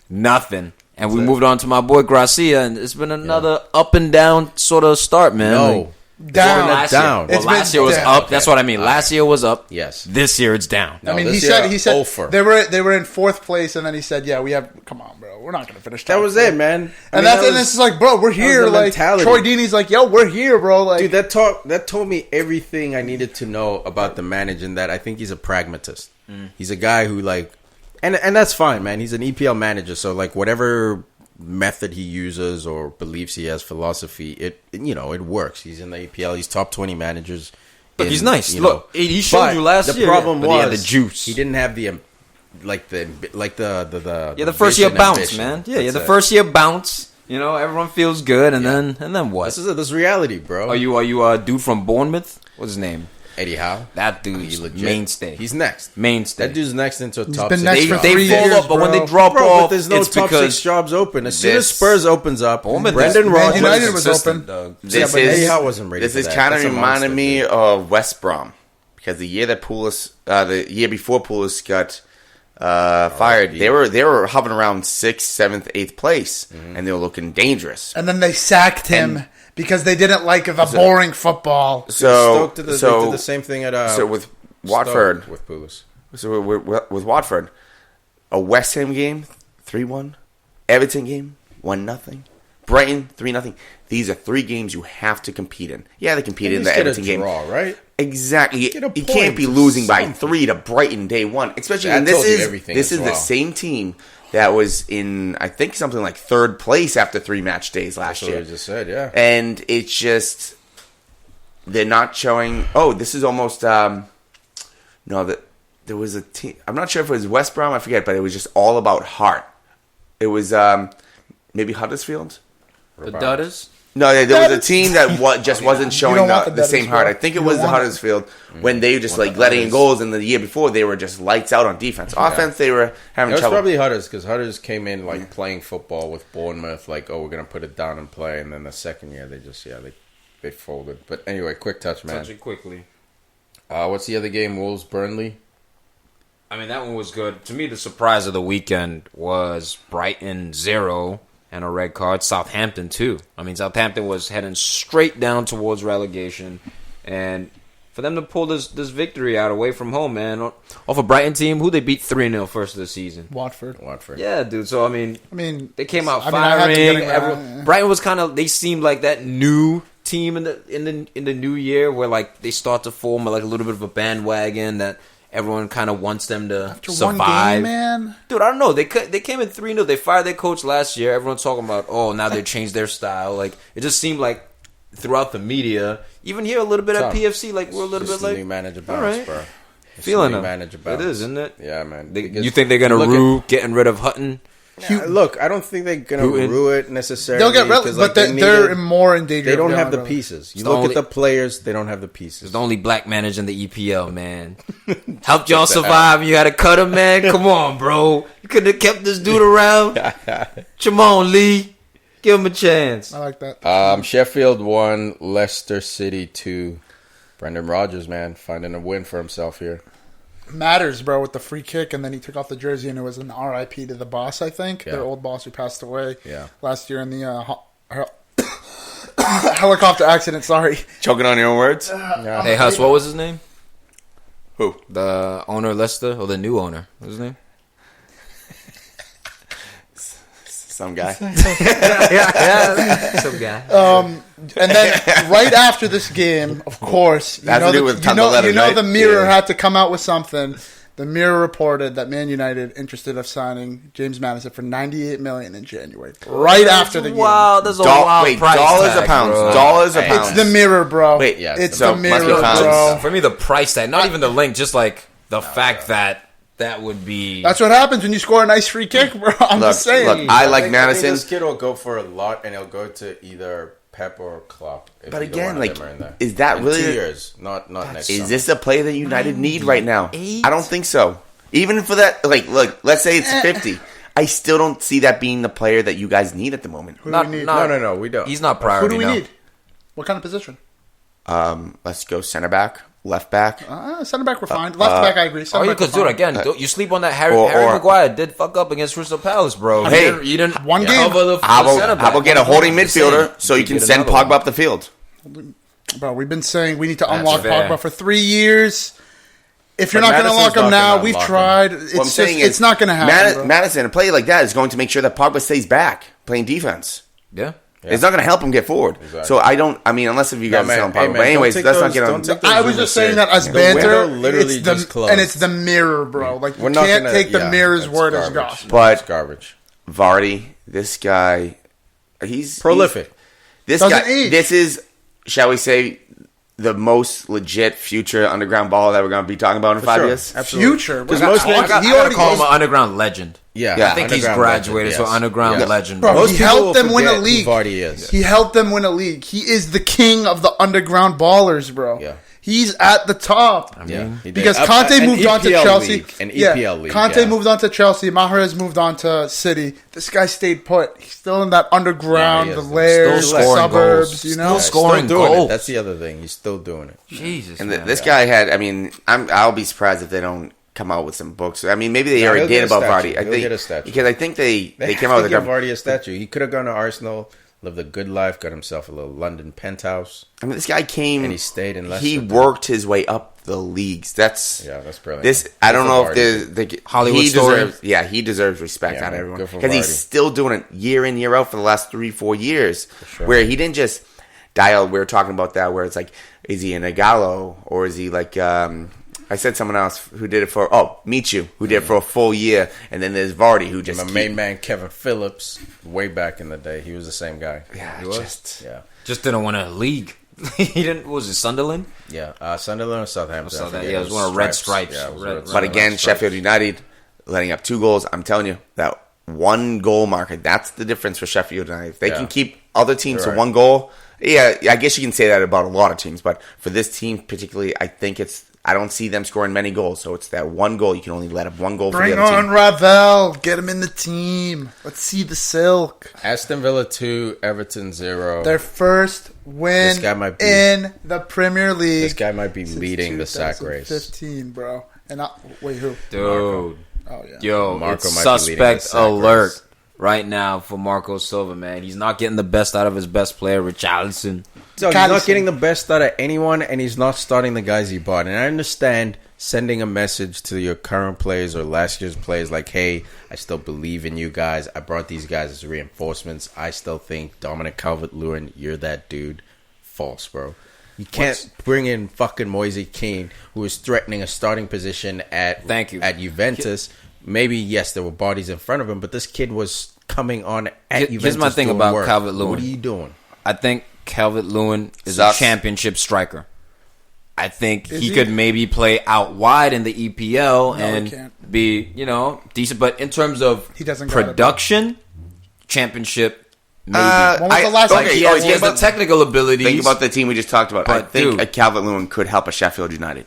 Nothing. And we moved on to my boy Gracia, and it's been another up and down sort of start, man. No. Down. Last down. Year, It's last been year was down. up. That's what I mean. Last year was up. Yes. This year it's down. No, I mean, this he year, said Ofer. they were in 4th place, and then he said, "Yeah, we have. Come on, bro, we're not going to finish." That top was four." it, man. And it's like, bro, we're here. the Like mentality. Troy Deeney's like, "Yo, we're here, bro." Like, Dude, that told me everything I needed to know about the manager, and that I think he's a pragmatist. He's a guy who and that's fine, man. He's an EPL manager, so whatever method he uses or beliefs he has, philosophy, it works. He's in the EPL. He's top 20 managers. Look, he's nice. Look, he showed But you last the year. problem but was he had the juice. He didn't have the the first year vision, bounce, ambition. man. Yeah, That's the it. first year bounce. You know, everyone feels good, and then what? This is reality, bro. Are you a dude from Bournemouth? What's his name? Eddie Howe? That dude's legit. mainstay. He's next. Mainstay. That dude's next into a top been 6 next job. for 3 fall years, off, but when bro. they drop Bro, off, but there's no it's top because 6 jobs open. As soon as this- Spurs opens up, Bournemouth Brendan is- Rodgers. United was consistent, open. Doug. This but is Eddie Howe wasn't ready This for is that. kind of That's a reminding monster, me dude. of West Brom because the year before Pulis got fired, they were hovering around 6th, 7th, 8th place, and they were looking dangerous. And then they sacked him because they didn't like the boring football. Stoke did the same thing at so with Watford, with Pulis. so with Watford, a West Ham game 3-1, Everton game 1-0, Brighton 3-0. These are 3 games you have to compete in. Yeah, they competed in the Everton game. Draw, right? Exactly. Get a You can't point be or losing by something. 3 to Brighton day one, especially That when tells you this everything is as the well. same team that was in, I think, something like 3rd place after 3 match days last That's what year. I just said, yeah. And it's just they're not showing. Oh, this is almost no. That there was a team. I'm not sure if it was West Brom. I forget, but it was just all about heart. It was maybe Huddersfield. The Dudders. No, there was a team that wasn't showing don't want the the same Dudders, heart. bro. I think it You was don't the want it. Huddersfield when they were just like letting in goals, and the year before they were just lights out on defense. Offense, they were having It was trouble. probably Hudders because Hudders came in like playing football with Bournemouth, like, oh, we're gonna put it down and play, and then the second year they just they folded. But anyway, quick touch, man. Touch it quickly. What's the other game? Wolves Burnley. I mean, that one was good. To me, the surprise of the weekend was Brighton 0 and a red card. Southampton 2. I mean, Southampton was heading straight down towards relegation. And for them to pull this victory out away from home, man, off a Brighton team, who they beat 3-0 first of the season. Watford. Yeah, dude. So, I mean, they came out I had to firing. get him, Brighton was kind of, they seemed like that new team in the new year where, like, they start to form like a little bit of a bandwagon that everyone kind of wants them to After survive. one game, man. Dude, I don't know. They came in 3-0. They fired their coach last year. Everyone's talking about, oh, now they changed their style. Like, it just seemed like throughout the media, even here a little bit at PFC, like, we're a little bit like, new manager all bounce, right. bro. Feeling them. manager It bounce. is, isn't it? Yeah, man. You think they're going to rue getting rid of Hutton? Look, I don't think they're gonna Putin. rue it necessarily. They'll get because, but they they're more in danger. They don't of have the getting pieces. You It's the look only- at the players; they don't have the pieces. It's the only black manager in the EPL, man. Helped y'all survive. You had to cut him, man. Come on, bro. You could have kept this dude around. Come on, Lee. Give him a chance. I like that. Sheffield 1, Leicester City 2. Brendan Rodgers, man, finding a win for himself here. Matters, bro, with the free kick, and then he took off the jersey, and it was an RIP to the boss, I think. Yeah. Their old boss who passed away Yeah. last year in the helicopter accident, sorry. Choking on your own words. Hey, Huss, what was his name? Who? The owner of Leicester? Or the new owner? What's his name? Some guy. yeah. Some guy. And then right after this game, of course, you Has to know, do with tons of letters, right? the Mirror Yeah. had to come out with something. The Mirror reported that Man United interested of signing James Madison for $98 million in January. Right after the game. Wow, that's a wild price dollars tag, a pound. bro. Dollars a Hey, pound. It's the Mirror, bro. Wait, yeah, it's so the must be Mirror, pounds. bro. For me, the price tag, not even the link, just like the fact that would be. That's what happens when you score a nice free kick, bro. I'm Look, just saying. look, I like think Madison. this kid will go for a lot, and he'll go to either Pep or Klopp. If But either again, one of like, them are in there. is that In really- 2 years? Not next. Is summer. this a player that United need right now? 98? I don't think so. Even for that, like, look, let's say it's 50. I still don't see that being the player that you guys need at the moment. Who do we need? No, we don't. He's not Who priority do we now. need? What kind of position? Let's go center back, left back. Center back, we're fine. Left back, I agree. Oh, Center yeah, back, we're because, dude, fine. again, you sleep on that Harry Or- Maguire did fuck up against Crystal Palace, bro. Hey, you didn't one game. cover the How center about, back. how about get a holding Just saying. midfielder so you can get send another Pogba one. up the field? Bro, we've been saying we need to unlock fair. Pogba for 3 years. If you're But not going to Madison's unlock him not now, gonna we've unlock him. tried. What I'm It's just, saying is it's not going to happen. bro. Madison, a player like that is going to make sure that Pogba stays back playing defense. Yeah. It's not going to help him get forward. Exactly. So unless if you guys No, are man. selling Hey, Pogba. man, But don't anyways, take let's not those- get on. don't take those I was rumors just saying serious. that as The banter, window literally it's the, just closed. and it's the Mirror, bro. Like, We're you not can't gonna- take the yeah, Mirror's it's word as garbage. gospel. But It's garbage. Vardy, this guy, he's Prolific. This Doesn't guy, age. this is, shall we say, the most legit future underground baller that we're going to be talking about in 5 sure. years? Absolutely. Future. Because Because most I gotta call him an underground legend. Yeah, Yeah. I think he's underground graduated, legend, so underground yes. legend. Bro, Most he people helped will them win a forget league. who Vardy is. He helped them win a league. He is the king of the underground ballers, bro. Yeah. He's at the top. Yeah, he did. Because Conte An moved on to EPL Chelsea. league, an EPL league. Conte yeah. moved on to Chelsea. Mahrez moved on to City. This guy stayed put. He's still in that underground, Yeah, he the is. layers, Still the scoring suburbs, goals. you Still know? scoring Still doing goals. it. That's the other thing. He's still doing it. Jesus, And man. this guy had, I mean, I'll be surprised if they don't come out with some books. I mean, maybe they No, already he'll did get a about statue. Vardy. I He'll think get a statue. because I think they came have out to with give a. Vardy a statue. He could have gone to Arsenal, lived a good life, got himself a little London penthouse, I mean, this guy came and he stayed in Leicester. He worked his way up the leagues. That's Yeah, that's brilliant. This I don't Good know for if Vardy. the Hollywood he story. deserves. Yeah, he deserves respect Yeah, out of everyone good for because he's Vardy. still doing it year in year out for the last 3-4 years. sure. Where he didn't just dial. We were talking about that. Where it's like, is he an Igalo or is he like? I said someone else who did it for Michu, who did it for a full year, and then there's Vardy who just My main man Kevin Phillips, way back in the day, he was the same guy. yeah, He was? just Yeah, Just didn't win a league. He didn't. What was it, Sunderland? yeah. Sunderland or Southampton. I forget. Yeah, it was one of Red Stripes. Yeah, it was Red- Red But Stripes. again, Sheffield United letting up 2 goals. I'm telling you, that 1 goal market, that's the difference for Sheffield United. If they Yeah. can keep other teams You're to right. 1 goal, yeah, I guess you can say that about a lot of teams. But for this team particularly, I don't see them scoring many goals. So it's that 1 goal. You can only let up 1 goal for Bring the other on team. Ravel. Get him in the team. Let's see the silk. Aston Villa 2, Everton 0. Their first win This guy might be- in the Premier League. This guy might be since leading the sack race. 2015, bro. And wait, who? Dude. Oh yeah. Yo, Marco it's might be leading the suspect sack alert race. right now for Marco Silva, man. He's not getting the best out of his best player, Richarlison. So he's Callison. not getting the best out of anyone, and he's not starting the guys he bought. And I understand sending a message to your current players or last year's players like, hey, I still believe in you guys. I brought these guys as reinforcements. I still think Dominic Calvert-Lewin, you're that dude. False, bro. You can't bring in fucking Moise Kean, who is threatening a starting position at Thank you. at Juventus. Maybe, yes, there were bodies in front of him, but this kid was coming on at Juventus. Here's my thing doing about work. Calvert-Lewin. What are you doing? I think Calvert-Lewin is Sus. a championship striker. I think Is he he? could maybe play out wide in the EPL he and can't. be, decent. But in terms of He doesn't got it, bro. production, championship, maybe. When was the last time okay, he has think the about- technical abilities. Think about the team we just talked about. I But, think dude. a Calvert-Lewin could help a Sheffield United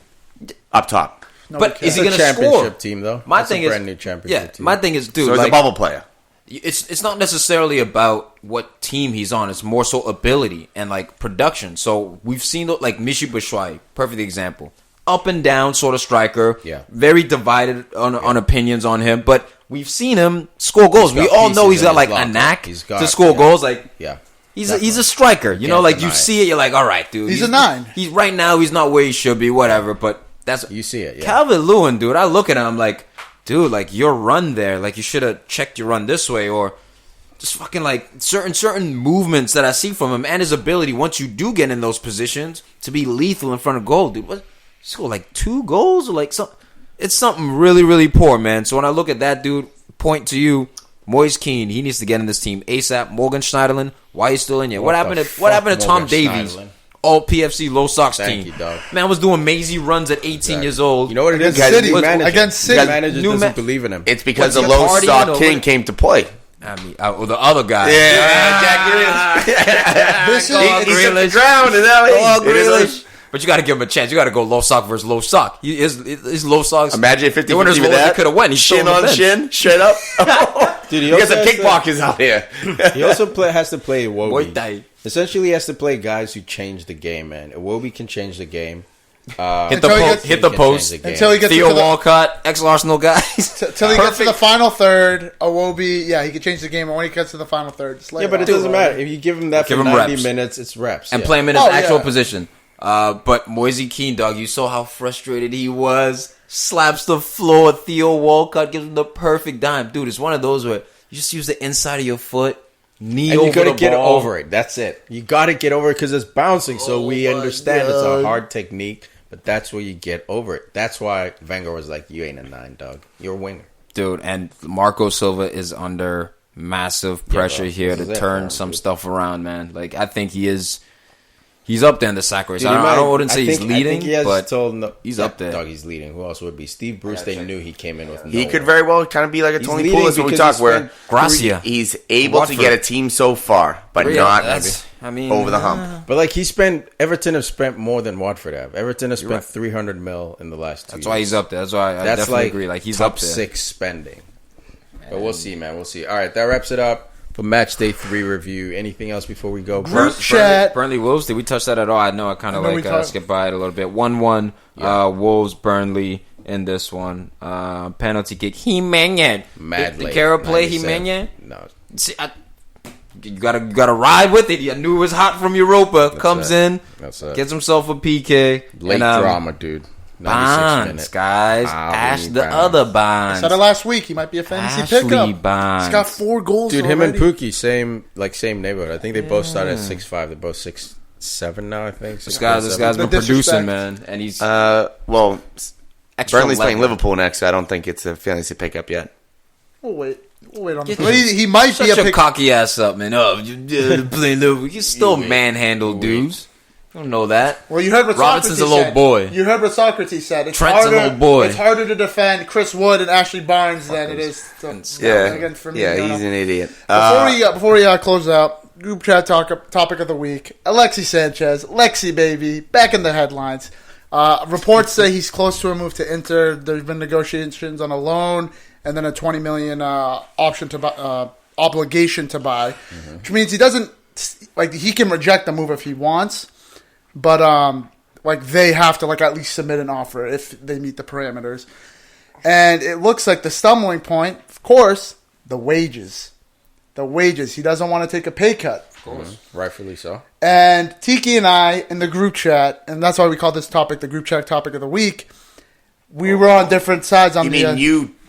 up top. No, but he is he can't. It's a going to championship score? team, though. My That's thing a is, brand new championship yeah. team. My thing is, dude, So he's like, a bubble player. it's not necessarily about what team he's on. It's more so ability and like production. So we've seen like Michy Batshuayi, perfect example. Up and down sort of striker. Yeah. Very divided on opinions on him, but we've seen him score goals. He's We got all know pieces he's in got his like a locker. knack He's got- to score yeah. goals. Like Yeah. he's a striker. You know, Can't like you deny it. see it, you're like, all right, dude. He's a 9. He's right now. He's not where he should be. Whatever, but that's You see it, yeah. Calvert-Lewin, dude. I look at him, I'm like, dude, like your run there, like you should have checked your run this way, or just fucking like certain movements that I see from him and his ability once you do get in those positions to be lethal in front of goal, dude. What? He scored like 2 goals or like some. It's something really, really poor, man. So when I look at that dude, point to you, Moise Kean. He needs to get in this team ASAP. Morgan Schneiderlin, why he's still in here? What What happened the to fuck, Tom Morgan Davies? Schneiderlin? All PFC low Sox Thank team. you, dog. Man was doing mazy runs at 18 years old. You know what it is? Against City. New manager. Against City. New manager New doesn't ma- believe in him. It's because What's the he low partying stock or king what? came to play. I mean, the other guy. Jack This is Grealish. He took the ground, and now Oh, it is Grealish. But you got to give him a chance. You got to go low sock versus low sock. His low socks. Imagine 50 they went as low as he could have went. He's Shin still on on the bench. shin, straight up. Dude, You got some kickboxers out here. He also has to play Muay Iwobi. Thai. Essentially, he has to play guys who change the game, man. Iwobi can change the game. Hit Until he the gets- hit the He can post. change the game. Until he gets Theo to the, Walcott, ex-Arsenal guys. till he gets to the final third, Iwobi, yeah, he can change the game. And when he gets to the final third, just lay Yeah, but it off. doesn't matter. If you give him that Give for him 90 reps. minutes, it's reps. and yeah. play him in his Oh, actual yeah. position. But Moise Kean, dog, you saw how frustrated he was. Slaps the floor. Theo Walcott gives him the perfect dime. Dude, it's one of those where you just use the inside of your foot, knee And over you gotta the get ball. over it. That's it. You gotta get over it because it's bouncing. So we understand it's a hard technique, but that's where you get over it. That's why Wenger was like, "You ain't a 9, dog. You're a winger." Dude, and Marco Silva is under massive pressure bro. here This to is it, turn man, some dude. stuff around, man. Like, I think he is He's up there in the sack race. Dude, I wouldn't say he's I leading, think he has but he's up there. Dog, he's leading. Who else would be? Steve Bruce, they knew he came in with no He could one. very well kind of be like a He's Tony leading Pulis when we because talk, where Gracia. he's able Watford. to get a team so far, but Yeah, not that's- I mean, over the hump. But like Everton have spent more than Watford have. Everton has spent 300 mil in the last 2 years. That's why he's up there. That's why I That's definitely like agree. Like he's top up there. 6 spending. But we'll see, man. We'll see. All right, that wraps it up for Match Day 3 review. Anything else before we go? Group chat. Burnley Wolves. Did we touch that at all? I know I kind of like skipped by it a little bit. 1-1. Wolves Burnley in this one. Penalty kick. Jimenez. Mad Did late. Carroll play 97. Jimenez? No. See, you gotta ride with it. I knew it was hot from Europa. Comes in, gets himself a PK. Late and, drama, dude. 96 Bonds, minutes. guys. Ash the other Bonds. I said it last week. He might be a fantasy Ashley pickup. Bonds. He's got 4 goals. Dude, already. him and Pukki, same neighborhood. I think they both started at 6'5". They're both 6'7" now, I think. This guy's The been disrespect. producing, man, and he's Well, extra Burnley's playing level. Liverpool next, so I don't think it's a fantasy pickup yet. We'll wait on Get him. He might be Shut a your pick. cocky ass up, man. Oh, you playing Liverpool. You still manhandle dudes. You don't know that. Well, you heard what Robinson's Socrates a little said. boy. You heard what Socrates said. It's Trent's a harder, little boy. It's harder to defend Chris Wood and Ashley Barnes than it is to against for me. Yeah, you know. he's an idiot. Before we close out, group chat topic of the week: Alexis Sanchez, Lexi baby, back in the headlines. Reports say he's close to a move to Inter. There's been negotiations on a loan and then a $20 million option to buy, obligation to buy, which means he doesn't he can reject the move if he wants, but they have to at least submit an offer if they meet the parameters. And it looks like the stumbling point, of course, the wages. The wages. He doesn't want to take a pay cut. Of course. Rightfully so. And Tiki and I, in the group chat, and that's why we call this topic the group chat topic of the week, we were on different sides on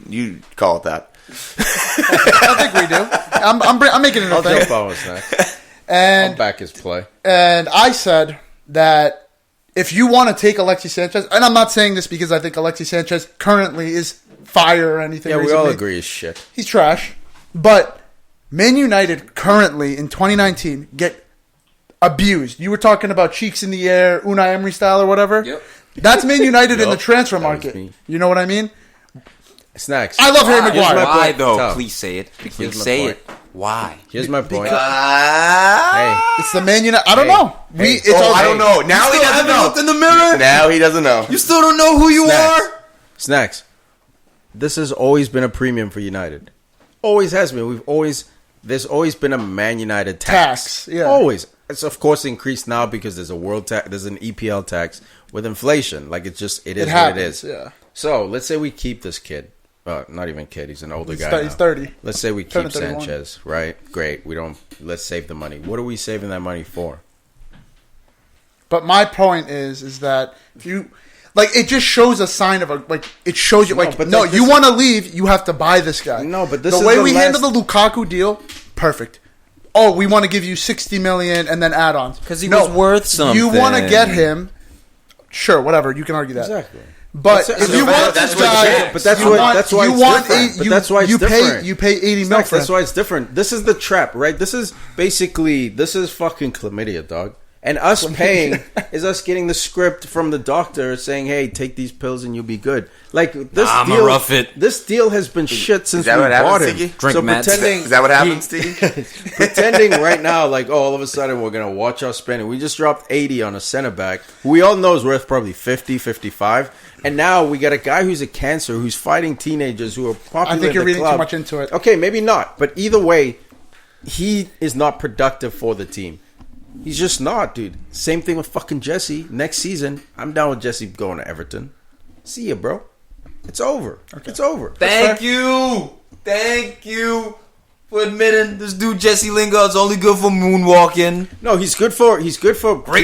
you call it that. I think we do. I'm making it a I'll thing. jump on with that. And I'll back his play. And I said that if you want to take Alexis Sanchez, and I'm not saying this because I think Alexis Sanchez currently is fire or anything. Yeah, we recently. all agree he's shit. He's trash. But Man United currently in 2019 get abused. You were talking about cheeks in the air, Unai Emery style or whatever. Yep. That's Man United in the transfer That was market. me. You know what I mean? Snacks. I love Harry Here's Maguire. my Why point. though? Tough. Please say it. Please my say point. it. Why? Here's my point. Hey. It's the Man United. I don't Hey. know. Hey. I don't know. Now he doesn't know. in the mirror. Now he doesn't know. You still don't know who you Snacks. are. Snacks. This has always been a premium for United. Always has been. There's always been a Man United tax. Yeah. Always. It's of course increased now because there's a world tax. There's an EPL tax with inflation. It is what it is. Yeah. So let's say we keep this kid. Not even kid. He's an older guy. He's now. 30. Let's say we Turning keep 31. Sanchez. Right. Great. Let's save the money. What are we saving that money for? But my point is that if you it just shows a sign of it shows you you want to leave, you have to buy this guy. No, but this the is way the we last- handle the Lukaku deal, perfect. Oh, we want to give you $60 million and then add-ons 'Cause he was worth something. You want to get him? Sure, whatever. You can argue that. Exactly. But That's- if you want that's this what guy, it's- but that's you why- want- that's why you it's want different. eight- But you- that's why it's you different. You pay 80 mil Snacks, for that's him. why it's different. This is the trap, right? This is fucking chlamydia, dog. And us paying is us getting the script from the doctor saying, "Hey, take these pills and you'll be good." This I'ma deal, rough it. This deal has been shit since that we what bought happens, him. Tiki? Drink so meds. pretending Is that what happens, Steve? pretending right now, all of a sudden we're gonna watch our spending. We just dropped 80 on a center back who we all know is worth probably 50, 55. And now we got a guy who's a cancer who's fighting teenagers who are popular. I think you're in the reading club. too much into it. Okay, maybe not, but either way, he is not productive for the team. He's just not, dude. Same thing with fucking Jesse. Next season, I'm down with Jesse going to Everton. See ya, bro. It's over. Okay. It's over. Thank you for admitting this dude Jesse Lingard's only good for moonwalking. No, he's good for Great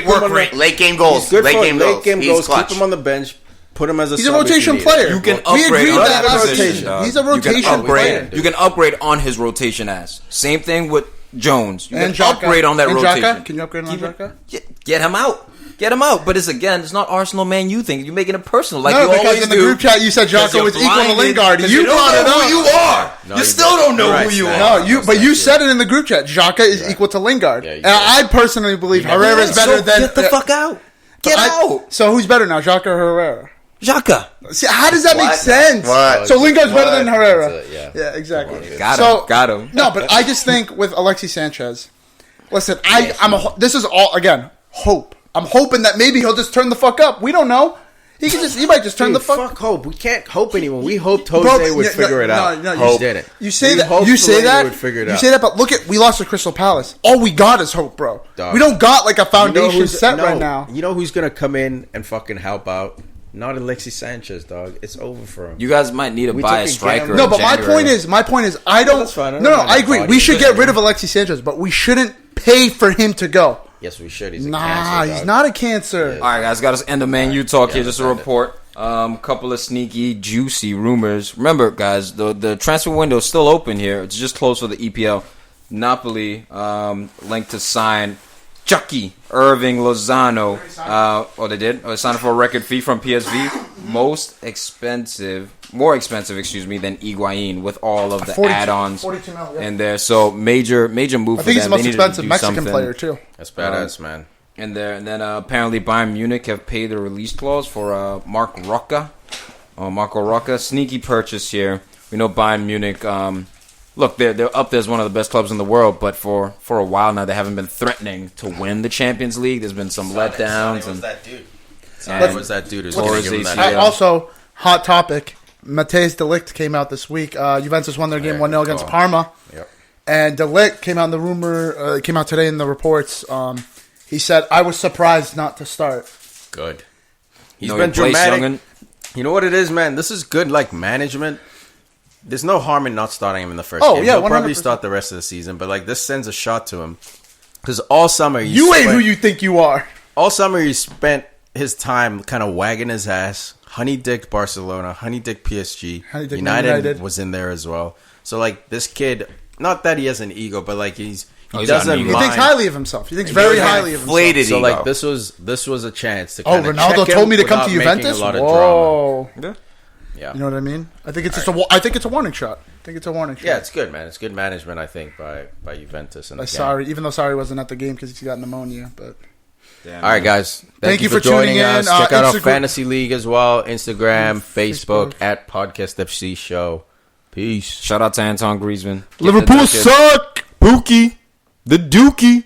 keep work him on rate. the- Late game goals. He's good Late for game late game He's goals. clutch. Keep him on the bench. Put him as a He's a sub if you rotation need it. player. You can We upgrade agreed on that that last position. season. dog. He's a You can rotation upgrade. player. You can upgrade on his rotation ass. Same thing with Jones. You And can Xhaka. upgrade on that And rotation. Xhaka? Can you upgrade on Keep it- Xhaka? Get him out. Get him out. But it's not Arsenal Man U thing. You're making it personal. Like No, you because always in the do. group chat you said Jocko was equal to Lingard. You brought it up. Who you are. No, You still don't know who you are. No, but you said it in the group chat. Xhaka is equal to Lingard. Yeah, you And I personally believe Herrera is better than... Get the fuck out. Get out. So who's better now, Xhaka or Herrera? Xhaka. See, how does that make What? sense? What? So Lingard's better than Herrera. That's it, Yeah, exactly. Got him. No, but I just think with Alexis Sanchez, listen, this is all, again, hope. I'm hoping that maybe he'll just turn the fuck up. We don't know. He might just turn the fuck. Fuck hope. We can't hope anyone. We hoped Jose would figure it out. No, He didn't. You say We that. hoped You say Fellaini that. would figure it You out. say that. But look at, we lost to Crystal Palace. All we got is hope, bro. Dog. We don't got like a You know foundation who's- set no, right now. You know who's gonna come in and fucking help out? Not Alexis Sanchez, dog. It's over for him. You guys might need to We buy a took a striker. gamble. No, in but my January. point is, I don't. That's fine. I No, don't mind I the agree. body We should shit. get rid of Alexis Sanchez, but we shouldn't pay for him to go. Yes, we should. He's a Nah, cancer, he's dog. not a cancer. All right, guys, got us end of Man U talk here. Just a let's end it. report. Couple of sneaky, juicy rumors. Remember, guys, the transfer window is still open here. It's just closed for the EPL. Napoli linked to sign Chucky Irving Lozano. They did. Signed for a record fee from PSV. More expensive, than Higuain with all of the 42 add-ons 42 mil, yeah. in there. So major move I for think he's them. the most They needed to expensive do Mexican something. player too. That's badass, man. And then apparently Bayern Munich have paid the release clause for Marco Rocca. Sneaky purchase here. We know Bayern Munich. Look, they're up there as one of the best clubs in the world, but for a while now they haven't been threatening to win the Champions League. There's been some letdowns. And that dude. That was that dude who's going to give him that. Yeah. Also, hot topic. Matthijs de Ligt came out this week. Juventus won their game 1-0 against Parma. Yep. And de Ligt came out in the rumor, came out today in the reports. He said, I was surprised not to start. Good. He's No, been he plays dramatic. young. You know what it is, man? This is good, like, management. There's no harm in not starting him in the first Oh, game. yeah, He'll probably 100%. start the rest of the season, but, like, this sends a shot to him. Because all summer... You ain't who you think you are. All summer he spent his time kind of wagging his ass. Honey-dicked Barcelona, honey-dicked PSG. Honey-dicked United was in there as well. So, like, this kid... Not that he has an ego, but, like, he he's got doesn't an mind. ego. He thinks highly of himself. He thinks very highly of himself. Inflated So, ego. like, this was a chance to Oh, kind of Ronaldo check told him me to come to without making Juventus? a lot of drama. Whoa. Yeah. You know what I mean? I think it's just I think it's a warning shot. I think it's a warning shot. Yeah, it's good, man. It's good management, I think, by Juventus. And the game. Sorry, even though Sorry wasn't at the game because he got pneumonia. But All right, guys. Thank you for for tuning joining us. in. Check out our Instagram- fantasy league as well. Instagram, Facebook, Facebook. at Podcast FC Show. Peace. Shout out to Anton Griezmann. Liverpool Get the ducket. suck. Pukki. The Dookie.